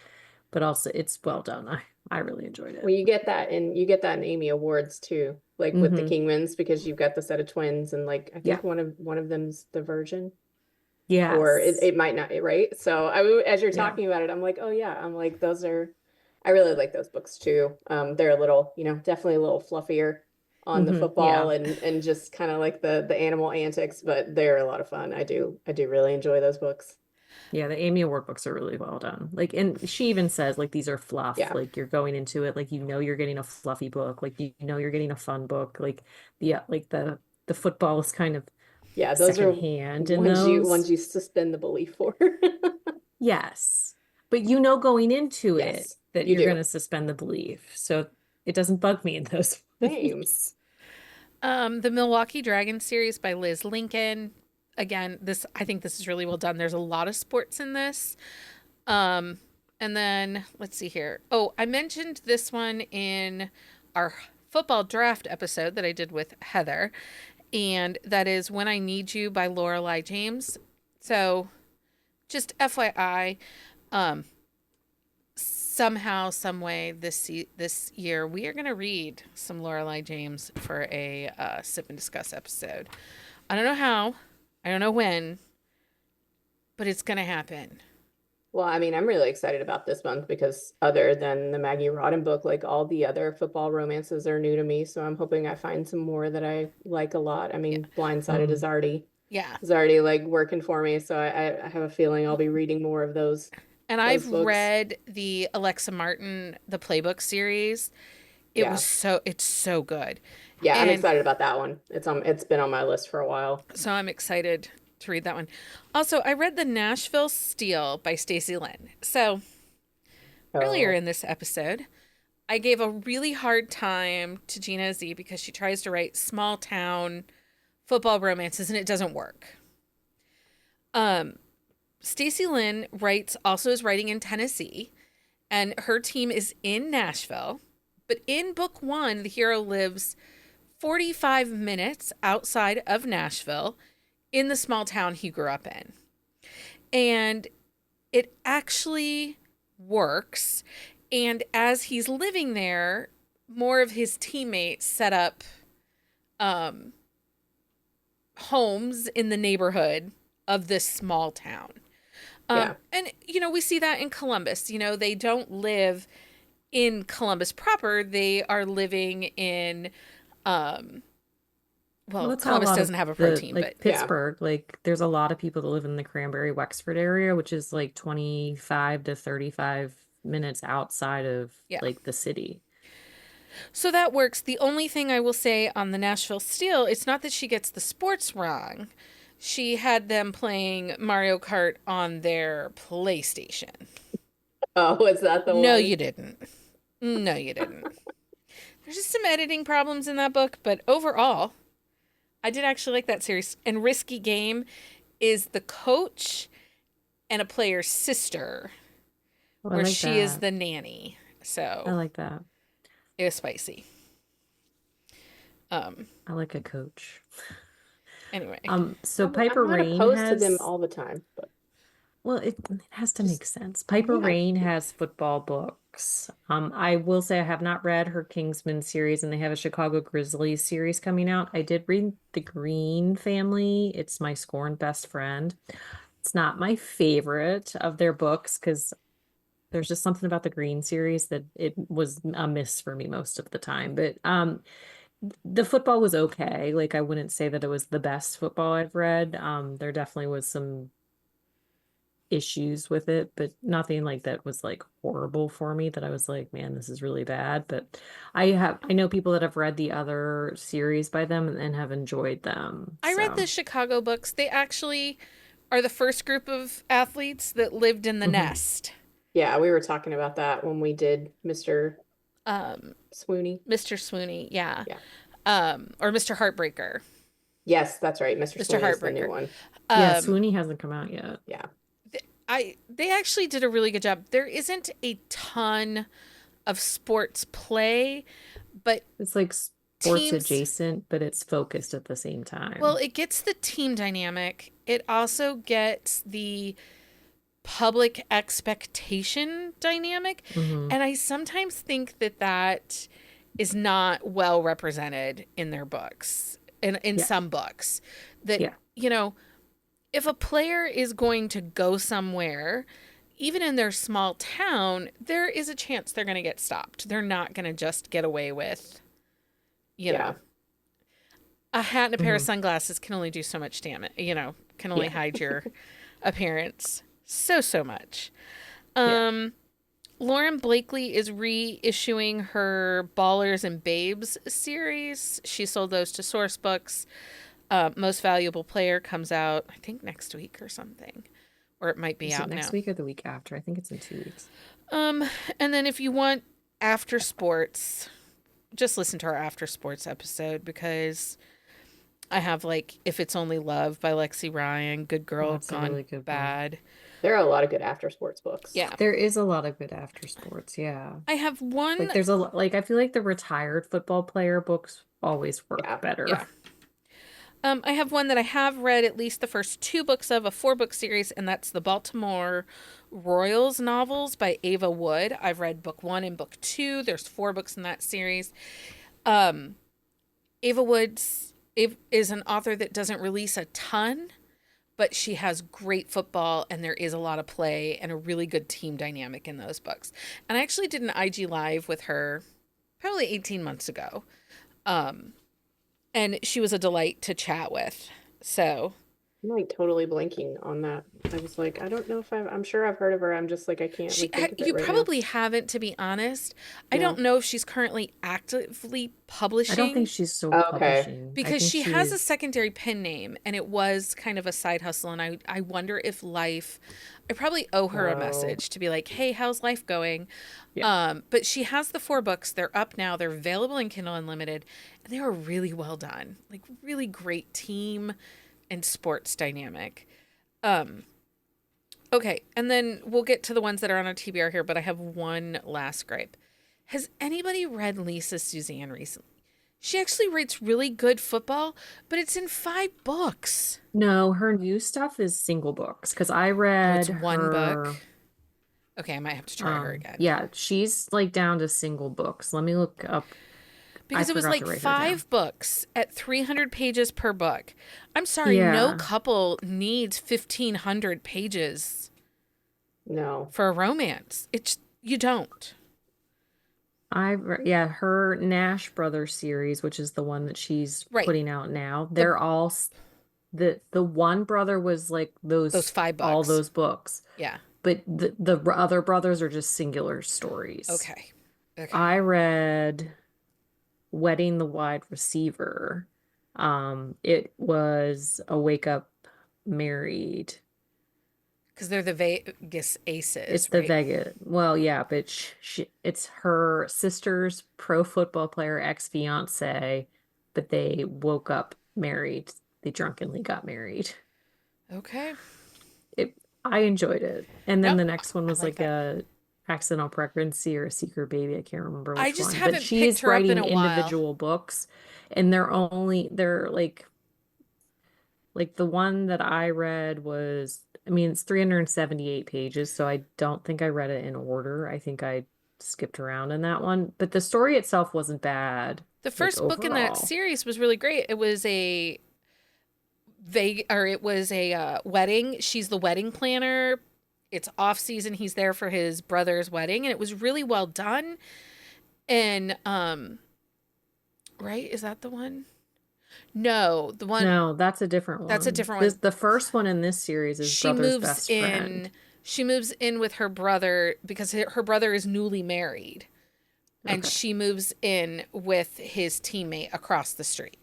but also it's well done. I really enjoyed Well, it. you get that in Amy Awards too, like with the Mm-hmm. Kingmans, because you've got the set of twins, and like I Yeah. think one of them's the Virgin, or it, Yes. it might not, right? So as you're Yeah. talking about it, I'm like, oh yeah, I'm like those are, I really like those books too. They're a little, definitely a little fluffier on the Mm-hmm. football Yeah. and just kind of like the animal antics, but they're a lot of fun. I do really enjoy those books. Yeah, the Amy Award books are really well done. Like, and she even says, like, these are fluff. Yeah. Like, you're going into it, like, you're getting a fluffy book. Like, you're getting a fun book. Like, yeah, like the football is kind of Yeah, those are secondhand in ones you those. ones you suspend the belief for. Yes. But going into it Yes, that you you're going do. to suspend the belief. So it doesn't bug me in those Same. ones. The Milwaukee Dragons series by Liz Lincoln. Again, I think this is really well done. There's a lot of sports in this. Um, and then let's see here. Oh, I mentioned this one in our football draft episode that I did with Heather, and that is When I Need You by Lorelei James. So, just FYI, um, somehow, some way this year we are going to read some Lorelei James for a sip and discuss episode. I don't know how, I don't know when, but it's going to happen. Well, I mean, I'm really excited about this month because other than the Maggie Rodden book, like all the other football romances are new to me. So I'm hoping I find some more that I like a lot. I Yeah, mean, Blindsided Mm. yeah. is already like working for me. So I have a feeling I'll be reading more of And those I've books. read the Alexa Martin the playbook series. Yeah. It's so good, Yeah, I'm and excited about that one. It's been on my list for a while. so I'm excited to read that one. Also, I read the Nashville Steel by Stacey Lynn. So earlier Oh, in this episode, I gave a really hard time to Gina Z because she tries to write small town football romances and it doesn't work. Um, Stacey Lynn also is writing in Tennessee, and her team is in Nashville. But in book one, the hero lives 45 minutes outside of Nashville in the small town he grew up in. And it actually works. And as he's living there, more of his teammates set up um, homes in the neighborhood of this small town. yeah. And, we see that in Columbus. They don't live in Columbus proper, they are living in, um, Well, well, that's how a Columbus lot of doesn't have a the protein, but like Yeah. Pittsburgh, like there's a lot of people that live in the Cranberry Wexford area, which is like 25 to 35 minutes outside of yeah. like the city. So that works. The only thing I will say on the Nashville Steel, it's not that she gets the sports wrong. She had them playing Mario Kart on their PlayStation. Oh, was that the No, one? you didn't. No, you didn't. There's just some editing problems in that book, but overall, I did actually like that series. And Risky Game is the coach and a player's sister, Oh, I where like she is that. the nanny. I So like that. it was spicy. Um. I like a coach. Anyway, So I'm Piper not Rain opposed to them has, all the time, but well, it has to just make sense. Piper yeah. Rain has football books. I will say I have not read her Kingsman series, and they have a Chicago Grizzlies series coming out. I did read The Green Family. It's my scorned best friend. It's not my favorite of their books because there's just something about the Green series that it was a miss for me most of the time. But the football was okay. Like I wouldn't say that it was the best football I've read. There definitely was some issues with it, but nothing like that was like horrible for me that I was like, man, this is really bad. But I know people that have read the other series by them and have enjoyed them. I read the So Chicago books. They actually are the first group of athletes that lived in the mhm. nest. Yeah, we were talking about that when we did Mr. Um, Swooney. Mr. Swooney, yeah. Yeah. Or Mr. Heartbreaker. Yes, that's right. Mr. Mr. Swooney is the new Heartbreaker. one. Yeah, Um, Sweeney hasn't come out yet. Yeah. they actually did a really good job. There isn't a ton of sports play, but It's like sports teams. adjacent, but it's focused at the same Well, time. it gets the team dynamic. It also gets the public expectation dynamic. Hmm. And I sometimes think that that is not well represented in their books, in Yeah. some books. That, Yeah. you know, if a player is going to go somewhere, even in their small town, there is a chance they're going to get stopped. They're not going to just get away with, you Yeah. know, a hat and a pair of Hmm. sunglasses can only do so much damage, can only Yeah. hide your appearance so much. Yeah. Um, Lauren Blakely is reissuing her Ballers and Babes series. She sold those to Source Books. Most Valuable Player comes out, I think, next week or something, or it might be Is it out next now. week or the week after? I think it's in 2 weeks. Um, and then if you want after sports, just listen to our after sports episode because I have like If It's Only Love by Lexi Ryan, Good Oh, Girl that's a Gone really good one. Bad. There are a lot of good after sports books. Yeah. There is a lot of good after sports, yeah. I have one. Like there's like I feel like the retired football player books always work Yeah. better. Yeah. I have one that I have read at least the first two books of a 4-book series, and that's the Baltimore Royals novels by Ava Wood. I've read book 1 and book 2. There's 4 books in that series. Um, Ava Woods is an author that doesn't release a ton, but she has great football and there is a lot of play and a really good team dynamic in those books. And I actually did an IG live with her probably 18 months ago. And she was a delight to chat with. So, I'm like totally blanking on that. I was like, I don't know if I'm sure I've heard of her. I'm just like, I can't like think of it you right now. probably haven't, to be honest. I Yeah. don't know if she's currently actively I don't think publishing she's still Okay. publishing. I because think she has a she's secondary pen name and it was kind of a side hustle. And I wonder if life, I probably owe her a Oh, message to be like, hey, how's life going? yeah. But she has the 4 books. They're up now. They're available in Kindle Unlimited and they are really well done. Like really great team and sports dynamic. Okay, and then we'll get to the ones that are on a TBR here, but I have one last gripe. Has anybody read Lisa Suzanne recently? She actually writes really good football, but it's in 5 books. No, her new stuff is single books because I Oh, read it's one book. her Okay, I might have to try her again. yeah, she's like down to single books. Let me look up. I Because it was forgot to like write her down. 5 books at 300 pages per book. I'm sorry, no Yeah. couple needs 1,500 pages no. for a romance. You don't. Yeah, her Nash Brothers series, which is the one that she's Right. putting out now. The They're all the one brother was like those 5 all books. those books, Yeah. but the other brothers are just singular stories. Okay. Okay. I read Wedding the Wide Receiver. It was a wake up married. Because they're the Vegas Aces, It's the right? Vega. Well, yeah, but it's her sister's pro football player ex-fiance, but they woke up married. They drunkenly got married. Okay. It, I enjoyed it. And then Nope. the next one I was like like that. a accidental pregnancy or a secret baby. I can't remember I which just one. But haven't picked she's her up in writing a while. individual books, and they're like the one that I read was, I mean, it's 378 pages, so I don't think I read it in order. I think I skipped around in that one, but the story itself wasn't bad, The like first book in that overall. series was really great. It was a wedding. She's the wedding planner. It's off season. He's there for his brother's wedding, and it was really well done. And right, is that the one? No, the one No, that's a different that's a one. different one. The first one in this series is She brother's moves best friend. in. She moves in with her brother because her brother is newly married. And Okay. she moves in with his teammate across the street.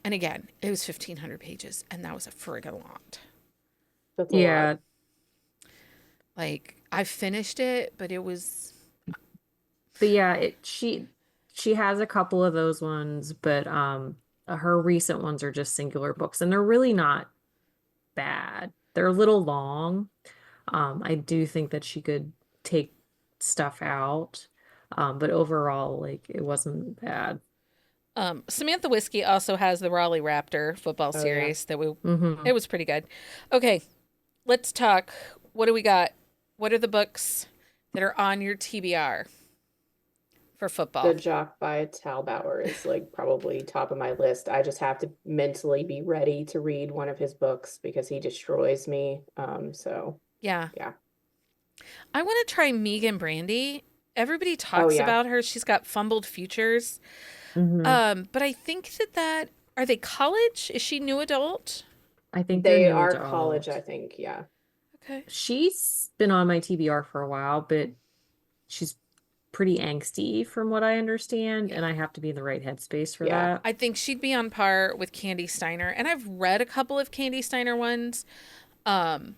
And again, it was 1,500 pages, and that was a friggin' lot. That's a Yeah, lot. Like, I finished it, but it was. but yeah, she has a couple of those ones, but her recent ones are just singular books and they're really not bad. They're a little long. I do think that she could take stuff out. But overall, like it wasn't bad. Samantha Whiskey also has the Raleigh Raptor football Oh yeah. series that Hmm. it was pretty good. Okay, let's talk. What do we got? What are the books that are on your TBR for The football? Jock by Talbauer is like probably top of my list. I just have to mentally be ready to read one of his books because he destroys me. So Yeah. yeah. I want to try Megan Brandy. Everybody Oh talks yeah. about her. She's got fumbled futures. Hmm. But I think that are they college? Is she new adult? I think they're They new are college, I adult. think. Yeah. Okay. She's been on my TBR for a while, but she's pretty angsty from what I understand, Yeah. and I have to be in the right headspace for Yeah. that. I think she'd be on par with Candy Steiner. And I've read a couple of Candy Steiner ones. Um,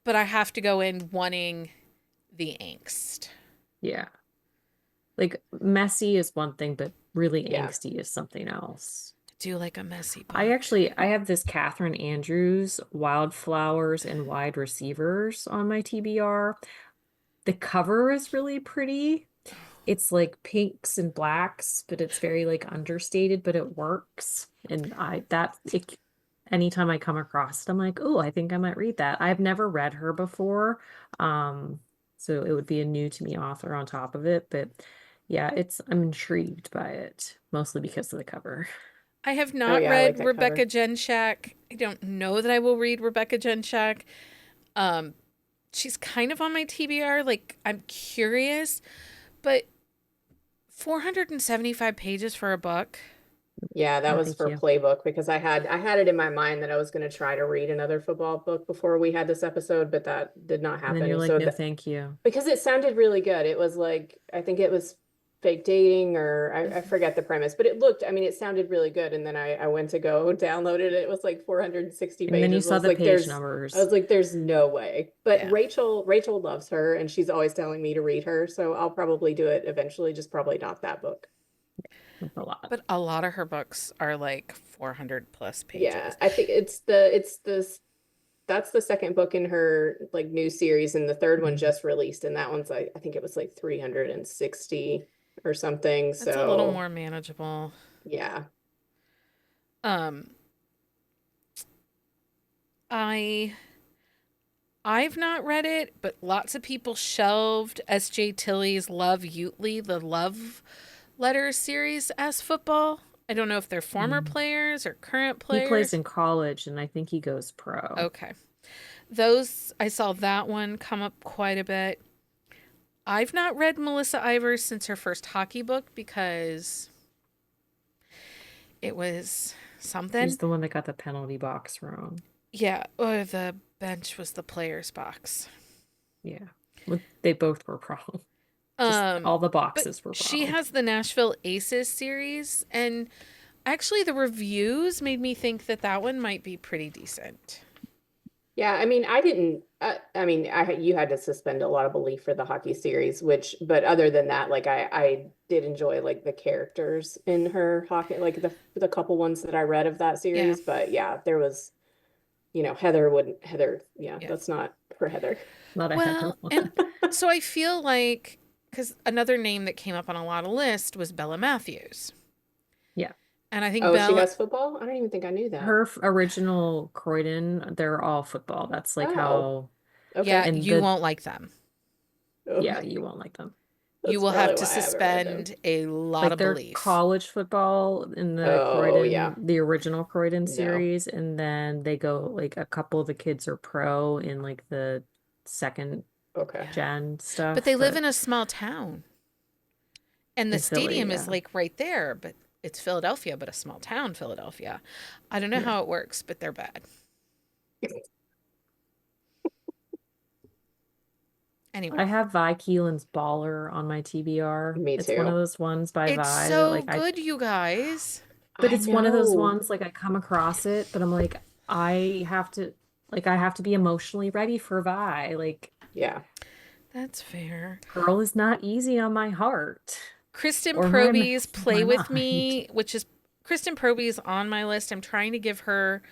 but I have to go in wanting the angst. Yeah. Like messy is one thing, but really Yeah. angsty is something else. I do like a messy I book. actually I have this Catherine Andrews Wildflowers and Wide Receivers on my TBR. The cover is really pretty. It's like pinks and blacks, but it's very like understated, but it works. And anytime I come across it, I'm like, oh, I think I might read that. I've never read her before. Um, so it would be a new to me author on top of it, but yeah, I'm intrigued by it, mostly because of the cover. I have Oh not yeah, I like read that Rebecca cover. Genshak. I don't know that I will read Rebecca Genshak. Um, she's kind of on my TBR. Like, I'm curious, but 475 pages for a book. Yeah, that No, was thank for you. playbook because I had it in my mind that I was going to try to read another football book before we had this episode, but that did not And then you're happen. like, So no, that thank you. because it sounded really good. It was like I think it was fake dating or I Mhm. forget the premise, but I mean, it sounded really good. And then I went to go download it. It was like 460 And then you pages. saw the page I numbers. was like, there's no way. But Yeah, Rachel loves her and she's always telling me to read her. So I'll probably do it eventually, just probably not that book. That's a lot. but a lot of her books are like 400 plus Yeah, pages. I think that's the second book in her like new series, and the third one Mhm. just released, and that one's like I think it was like 360 or something. That's a little So more manageable. yeah. Um, I I've not read it, but lots of people shelved S.J. Tilley's Love Utley, the Love Letters series as football. I don't know if they're former Mhm. players or current He plays players. in college and I think he goes pro. Okay. Those, I saw that one come up quite a bit. I've not read Melissa Ivers since her first hockey book because it was She's something. the one that got the penalty box wrong. Yeah, or the bench was the player's box. Yeah. Well, they both were wrong. Just Um, all the but boxes were she wrong. has the Nashville Aces series, and actually the reviews made me think that that one might be pretty decent. Yeah, I mean, I didn't. I mean, you had to suspend a lot of belief for the hockey series, but other than that, like I did enjoy like the characters in her hockey, like the couple ones that I read of that Yeah, series. But yeah, there was, Heather. Yeah, yeah. that's not for Heather. Not a Heather Well, one. and so I feel like because another name that came up on a lot of lists was Bella Matthews, Yeah. and I think Oh, she Bella. has football? I don't even think I knew that. Original Croydon, they're all football. That's like Oh, how, Yeah, okay. and you the, won't like them. yeah, Okay. you won't like them. You That's will have probably to why I haven't read them. suspend a lot Like of they're belief. college football in the Oh, Croydon, yeah. the original Croydon No. series, and then they go like a couple of the kids are pro in like the second Okay. Yeah, gen but stuff, they live but in a small town, and the in Philly, stadium is yeah. like right there, but it's Philadelphia, but a small town, Philadelphia. I don't know Yeah. how it works, but they're bad. I Anyway, have Vi Keelan's Baller on my TBR. Me It's one of too. those ones by it's Vi that so like good, you guys. but I it's one of those know. ones like I come across it, but I'm like, I have to be emotionally ready for Vi. Like, Yeah. That's fair. girl is not easy on my heart Kristen or my Proby's my Play With mind. Me, which is Kristen Proby's on my list. I'm trying to give her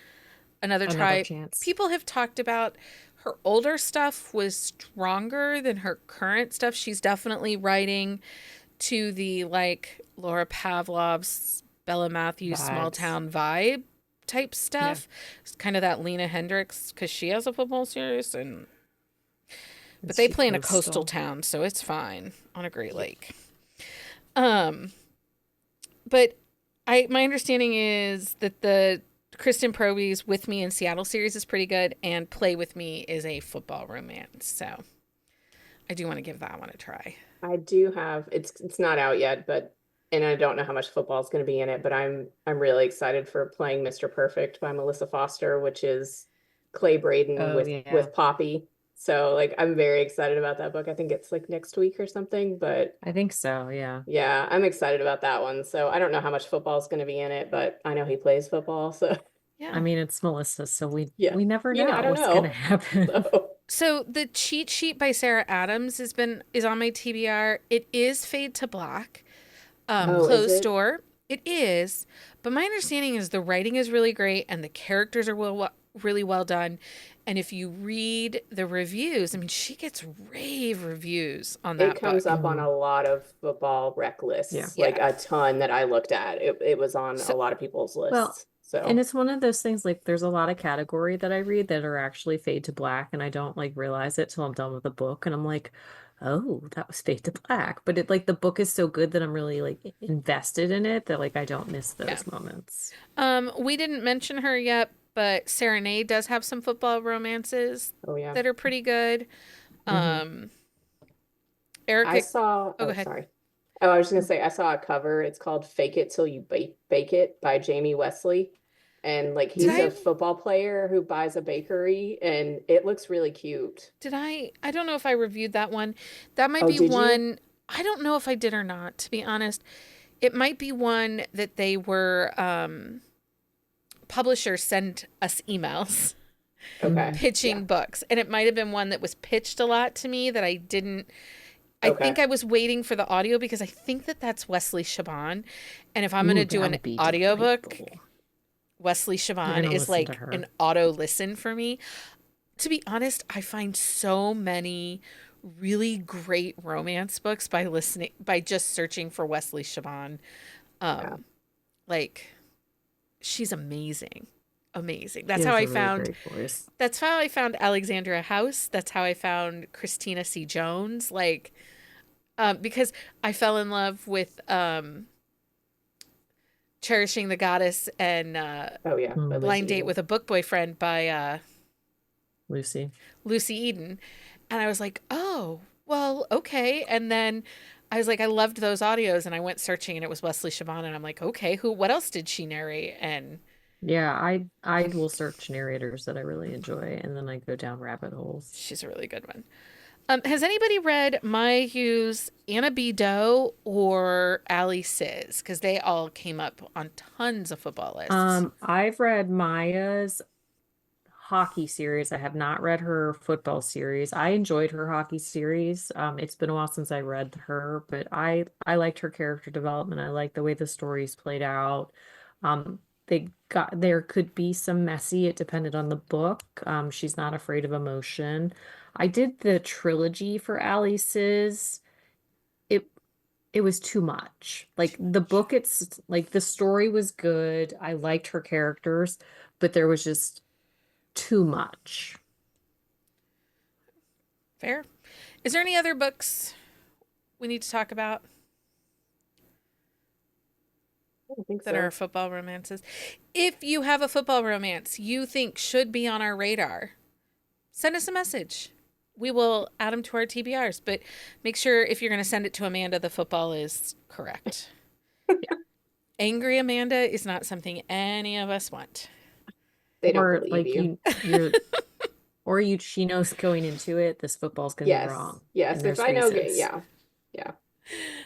another Another try. chance. People have talked about her older stuff was stronger than her current stuff. She's definitely writing to the like Laura Pavlov's, Bella Matthews small Vibes. town vibe type Yeah. stuff. It's kind of that Lena Hendricks because she has a football series, and but Is they she play in a coastal coastal? town, so it's fine on a Great Yeah. Lake. Um, but my understanding is that the Kristen Proby's With Me in Seattle series is pretty good, and Play With Me is a football romance. So I do want to give that one a try. I do have it's not out yet, but and I don't know how much football is going to be in it, but I'm really excited for Playing Mr. Perfect by Melissa Foster, which is Clay Braden Oh yeah. with Poppy. So like I'm very excited about that book. I think it's like next week or something, but I think so, yeah. yeah, I'm excited about that one. So I don't know how much football is going to be in it, but I know he plays football, so I Yeah. mean, it's Melissa, so we yeah. we never Yeah, I know don't what's gonna know. happen. So So the cheat sheet by Sarah Adams is on my TBR. It is Fade to Black, Mm. oh, is closed it? door. It is, but my understanding is the writing is really great and the characters are really well done. And if you read the reviews, I mean, she gets rave reviews on It that comes book. up on Mhm. a lot of football rec Yeah. lists, like Yeah. a ton that I looked at. It was on So a lot of people's Well, lists. and So it's one of those things like there's a lot of category that I read that are actually fade to black, and I don't like realize it till I'm done with the book, and I'm like, oh, that was fade to black. But it like the book is so good that I'm really like invested in it that like I don't miss yeah. those moments. We didn't mention her yet, but Serenade does have some football romances oh yeah. that are pretty good. Hmm. Um, I Erica, saw, oh, go oh, ahead. sorry. Oh, I was just gonna say, I saw a cover. It's called Fake It Till You Bake It by Jamie Wesley. And like Did he's I a football player who buys a bakery and it looks really cute. I don't know if I reviewed that one. That might Oh, be did you? one. I don't know if I did or not, to be honest. It might be one that they were publishers send us emails Okay. Hmm. Yeah. pitching books, and it might have been one that was pitched a lot to me that I didn't. I think Okay. I was waiting for the audio because I think that that's Wesley Shaban, and if I'm going to Ooh, do that an would be audiobook, delightful. Wesley You're Shaban gonna is listen to like her. an auto listen for me. To be honest, I find so many really great romance books by just searching for Wesley Shaban. Yeah. Um, like she's amazing. Amazing. She has a really great voice. That's how I found Alexandria House. That's how I found Christina C. Jones. Like because I fell in love with Cherishing the Goddess and Oh yeah. By Mm, Lucy Blind Date Eden. with a Book Boyfriend by Lucy. Lucy Eden. And I was like, oh, well, okay. And then I was like, I loved those audios, and I went searching, and it was Wesley Shaban, and I'm like, okay, what else did she narrate? And Yeah, I will search narrators that I really enjoy, and then I go down rabbit holes. she's a really good one. Has anybody read Maya Hughes, Anna B. Doe, or Ali Siz? Because they all came up on tons of football lists. I've read Maya's hockey series. I have not read her football series. I enjoyed her hockey series. It's been a while since I read her, but I liked her character development. I liked the way the stories played out. There could be some messy. It depended on the book. She's not afraid of emotion. I did the trilogy for Alice's. It it was too much. Like the book, it's like the story was good. I liked her characters, but there was just too much. Fair. Is there any other books we need to talk about I don't think that are so. football romances? If you have a football romance you think should be on our radar, send us a message. We will add them to our TBRs, but make sure if you're going to send it to Amanda, the football is correct. Angry Amanda is not something any of us want. They don't Or believe like you. she knows going into it, this football's gonna be Yes. wrong. Yes. And If there's I know, reasons. yeah. Yeah.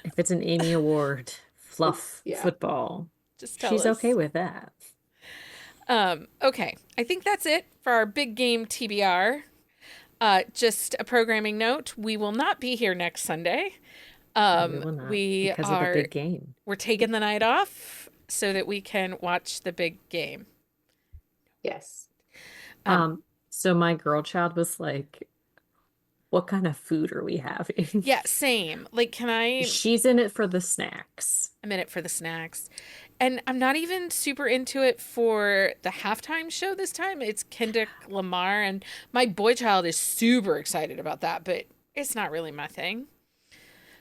If it's an Amy Award It's fluff yeah. football, Just tell she's okay us. with that. Okay, I think that's it for our big game TBR. Just a programming note: we will not be here next Sunday. No, we will not We because of the are big game. we're taking the night off so that we can watch the big game. Yes. Um, So my girl child was like, what kind of food are we having? Yeah, same. Like, She's in it for the snacks. I'm in it for the snacks. And I'm not even super into it for the halftime show this time. It's Kendrick Lamar, and my boy child is super excited about that, but it's not really my thing.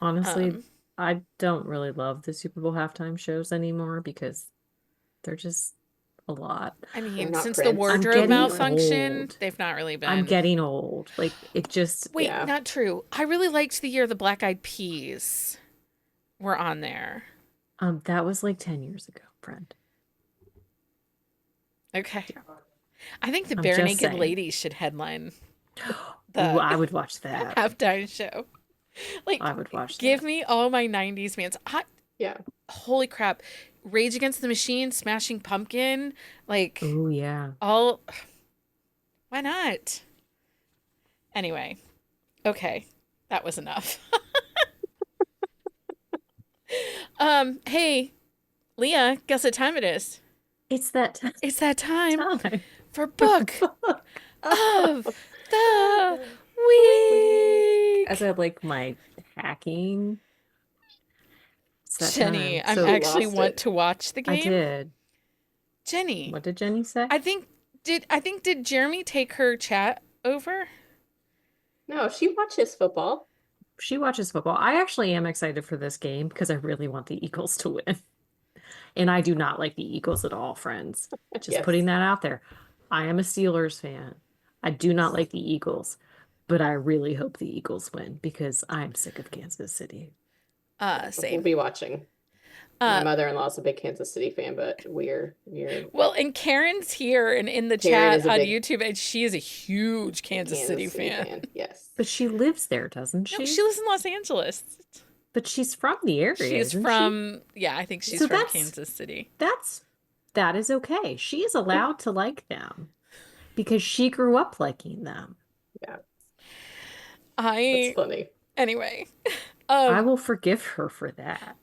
Honestly, Um, I don't really love the Super Bowl halftime shows anymore because they're just a lot. I They're mean, not since the Prince. I'm wardrobe getting malfunction, old. they've not really I'm been. getting old. Like it just Wait, Yeah. not true. I really liked the year the Black Eyed Peas were on there. that was like 10 years ago, friend. Okay. I think the I'm Bare just Naked saying. Ladies should headline Ooh, the I would watch that. halftime show. Like, I would watch give that. me all my 90s bands. Yeah. Holy crap. Rage Against the Machine, Smashing Pumpkin, like, Oh yeah. all. Why not? Anyway, okay. That was enough. Hey, Leah, guess what time it is? It's that It's that time time. for book of the week. As I like my hacking. It's that Jenny, time. I So She actually lost want it. to watch the I game. did. Jenny, What did Jenny say? I think did Jeremy take her chat over? No, she watches football. She watches football. I actually am excited for this game because I really want the Eagles to win. And I do not like the Eagles at all, friends. Just Yes. putting that out there. I am a Steelers fan. I do not like the Eagles, but I really hope the Eagles win because I'm sick of Kansas City. We'll Same. be watching. My Uh, mother-in-law's a big Kansas City fan, but we're well, and Karen's here and in the Karen chat is a on big YouTube, and she is a huge Kansas City fan. Yes. But she lives there, doesn't No, she? she lives in Los Angeles. But she's from the area, She's isn't she? from, yeah, I think she's So from Kansas City. that is okay. She is allowed to like them because she grew up liking them. Yeah, that's funny. Anyway, I will forgive her for that.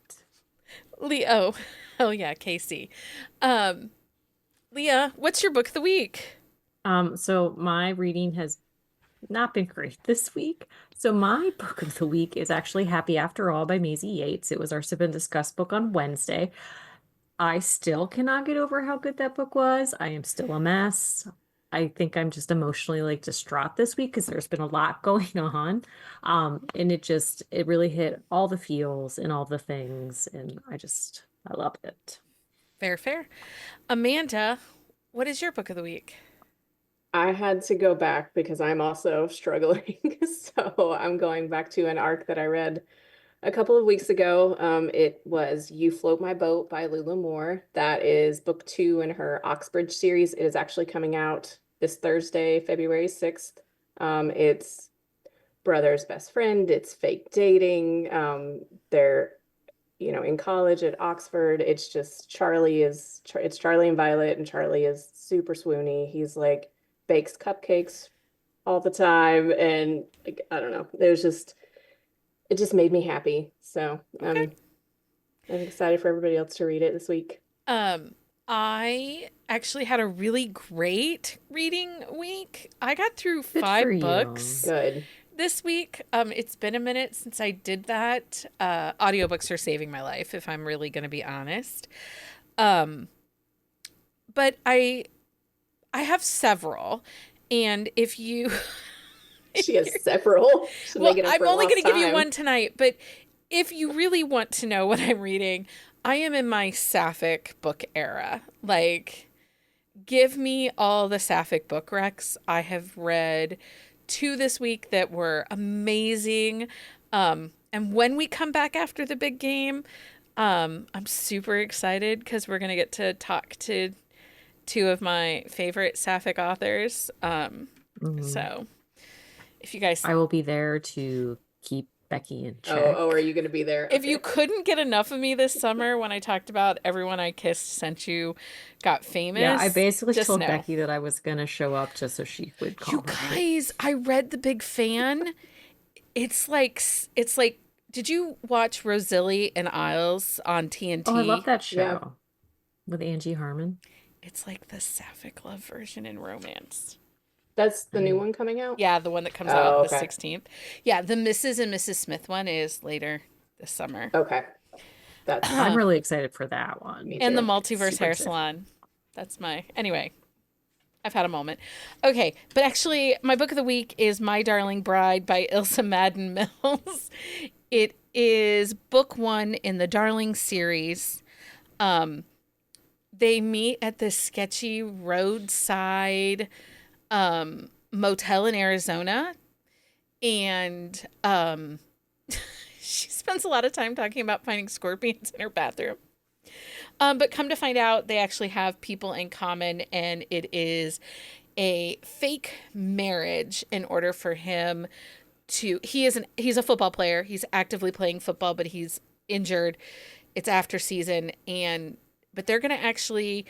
Leo, oh yeah, Casey. Leah, what's your book of the week? So my reading has not been great this week. So my book of the week is actually Happy After All by Maisie Yates. It was our Sip and Discuss book on Wednesday. I still cannot get over how good that book was. I am still a mess. I think I'm just emotionally like distraught this week because there's been a lot going on. And it really hit all the feels and all the things. And I love it. Fair, fair. Amanda, what is your book of the week? I had to go back because I'm also struggling. So I'm going back to an arc that I read a couple of weeks ago. It was You Float My Boat by Lula Moore. That is book 2 in her Oxbridge series. It is actually coming out this Thursday, February 6th. It's brother's best friend. It's fake dating. They're, in college at Oxford. It's just it's Charlie and Violet, and Charlie is super swoony. He's like bakes cupcakes all the time. And like, I don't know, it just made me happy. So Okay. I'm excited for everybody else to read it this week. I actually had a really great reading week. I got through Good for 5 you. books Good. this week. It's been a minute since I did that. Audiobooks are saving my life, if I'm really going to be honest. But I have several, and if you She has several. She's well, making up I'm for a only lost going to give you time. one tonight, but if you really want to know what I'm reading, I am in my sapphic book era. Like, give me all the sapphic book recs. I have read 2 this week that were amazing. And when we come back after the big game, I'm super excited because we're going to get to talk to 2 of my favorite sapphic authors. So if you guys, I will be there to keep Becky in check. Oh, are you going to be there? if Okay. you couldn't get enough of me this summer when I talked about Everyone I Kissed Sent You Got Famous, Yeah, I basically just told know. Becky that I was gonna show up just so she would You call her. guys, I read The Big Fan. It's like, did you watch Rosilli and Isles on TNT? Oh, I love that Yeah. show with Angie Harmon. It's like the sapphic love version in romance. That's the new one coming out? Yeah, the one that comes Oh, out the okay. 16th. Yeah, the Mrs. and Mrs. Smith one is later this summer. Okay. That's I'm fine. really excited for that one. Me And the too. Multiverse Super Hair excited. Salon. That's my. Anyway, I've had a moment. Okay, but actually, my book of the week is My Darling Bride by Ilsa Madden Mills. It is book one in the Darling series. They meet at this sketchy roadside motel in Arizona, and she spends a lot of time talking about finding scorpions in her bathroom. But come to find out, they actually have people in common, and it is a fake marriage in order for him to. He's a football player. He's actively playing football, but he's injured. It's after season, but they're gonna actually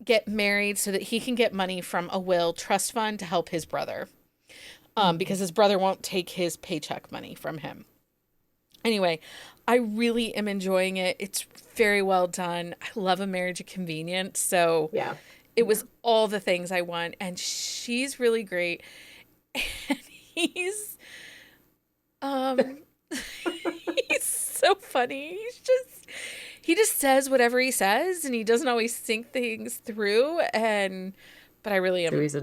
get married so that he can get money from a will trust fund to help his brother, because his brother won't take his paycheck money from him. Anyway, I really am enjoying it. It's very well done. I love a marriage of convenience. So Yeah. it was all the things I want. And she's really great. And um, he's so funny. He just says whatever he says, and he doesn't always think things through. But I really So am. he's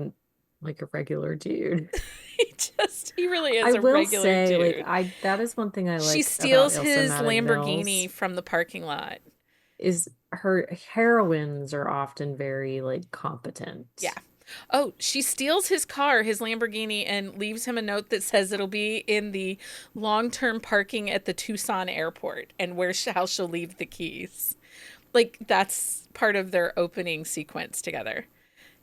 like a regular dude. He really is I a will regular say, dude. that is one thing I She like about steals Ilsa his Madden Lamborghini Mills from the parking lot. is her heroines are often very like competent. Yeah. Oh, she steals his car, his Lamborghini, and leaves him a note that says it'll be in the long-term parking at the Tucson airport, and how she'll leave the keys. Like, that's part of their opening sequence together.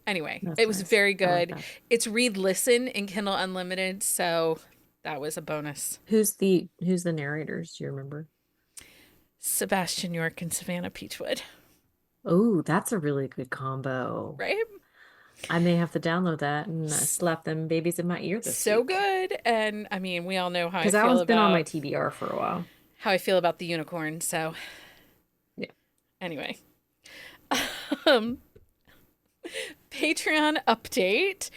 Anyway, That's it was nice. very I like good. that. It's read listen in Kindle Unlimited, so that was a bonus. Who's the narrators? Do you remember? Sebastian York and Savannah Peachwood, Oh, that's a really good combo. right? I may have to download that and slap them babies in my ear this So week. good. And I mean, we all know Because that one's been on my TBR for a while. how I feel about the unicorn. So Yeah. anyway, um, Patreon update.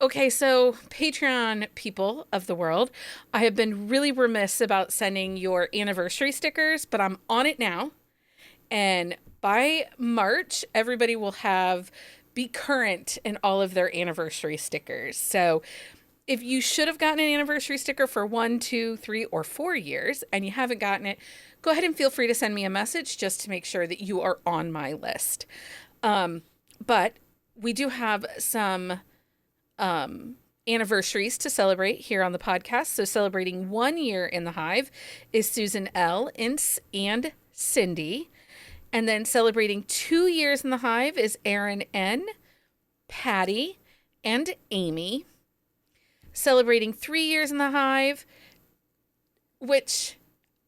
Okay, so Patreon people of the world, I have been really remiss about sending your anniversary stickers, but I'm on it now. And by March, everybody will be current in all of their anniversary stickers. So if you should have gotten an anniversary sticker for 1, 2, 3, or 4 years and you haven't gotten it, go ahead and feel free to send me a message just to make sure that you are on my list. But we do have some anniversaries to celebrate here on the podcast. So celebrating 1 year in the Hive is Susan L. and Cindy. And then celebrating 2 years in the Hive is Erin N., Patty, and Amy. Celebrating 3 years in the Hive, which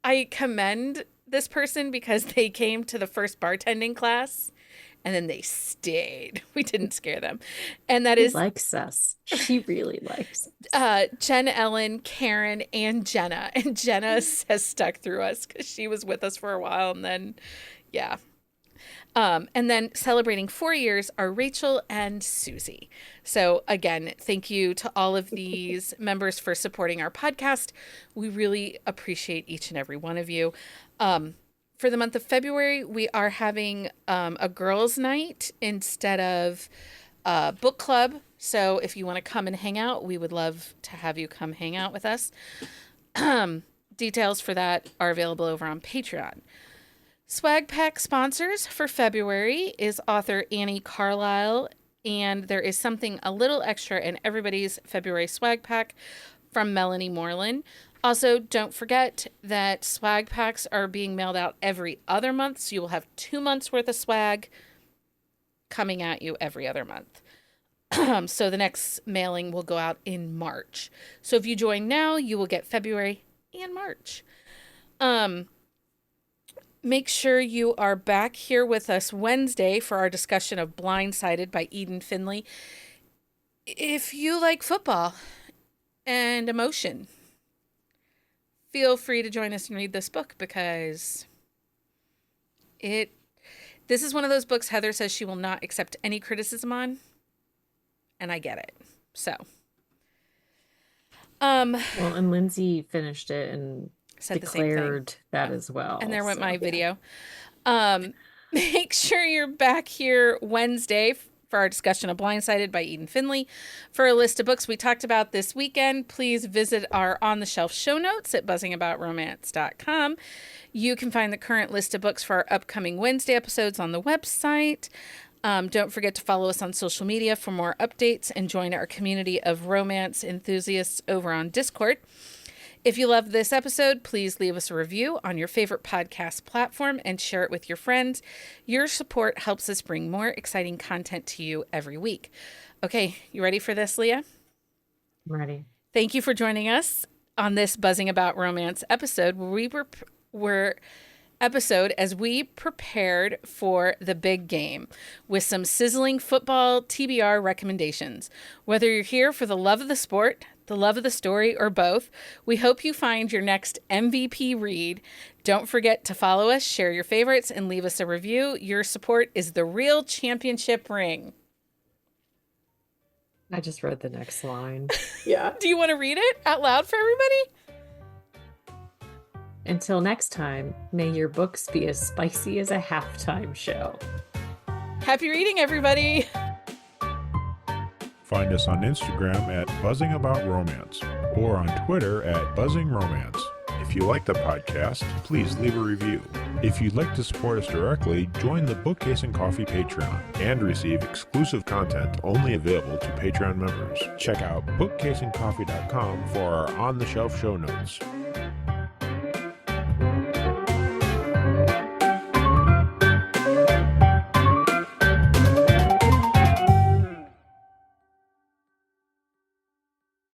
I commend this person because they came to the first bartending class and then they stayed. We didn't scare them. And that is likes us. She really likes us. Jen, Ellen, Karen, and Jenna. And Jenna has stuck through us because she was with us for a while. And then, yeah. And then celebrating 4 years are Rachel and Susie. So again, thank you to all of these members for supporting our podcast. We really appreciate each and every one of you. For the month of February, we are having a girls' night instead of book club. So if you want to come and hang out, we would love to have you come hang out with us. Details for that are available over on Patreon. Swag Pack sponsors for February is author Annie Carlisle, and there is something a little extra in everybody's February Swag Pack from Melanie Moreland. Also, don't forget that swag packs are being mailed out every other month, so you will have 2 months worth of swag coming at you every other month. So the next mailing will go out in March. So if you join now, you will get February and March. Make sure you are back here with us Wednesday for our discussion of Blindsided by Eden Finley. If you like football and emotion, feel free to join us and read this book because this is one of those books Heather says she will not accept any criticism on. and I get it. So, Well, and Lindsay finished it and said the same thing. declared that as well. And there went so. my video. Make sure you're back here Wednesday for our discussion of Blindsided by Eden Finley. For a list of books we talked about this weekend, please visit our On the Shelf show notes at buzzingaboutromance.com. You can find the current list of books for our upcoming Wednesday episodes on the website. Don't forget to follow us on social media for more updates and join our community of romance enthusiasts over on Discord. If you love this episode, please leave us a review on your favorite podcast platform and share it with your friends. Your support helps us bring more exciting content to you every week. Okay, you ready for this, Leah? I'm ready. Thank you for joining us on this Buzzing About Romance episode as we prepared for the big game with some sizzling football TBR recommendations. Whether you're here for the love of the sport, the love of the story, or both, we hope you find your next MVP read. Don't forget to follow us, share your favorites, and leave us a review. Your support is the real championship ring. I just read the next line. Yeah. Do you want to read it out loud for everybody? Until next time, may your books be as spicy as a halftime show. Happy reading, everybody. Find us on Instagram at Buzzing About Romance or on Twitter at Buzzing Romance. If you like the podcast, please leave a review. If you'd like to support us directly, join the Bookcase and Coffee Patreon and receive exclusive content only available to Patreon members. Check out bookcaseandcoffee.com for our on-the-shelf show notes.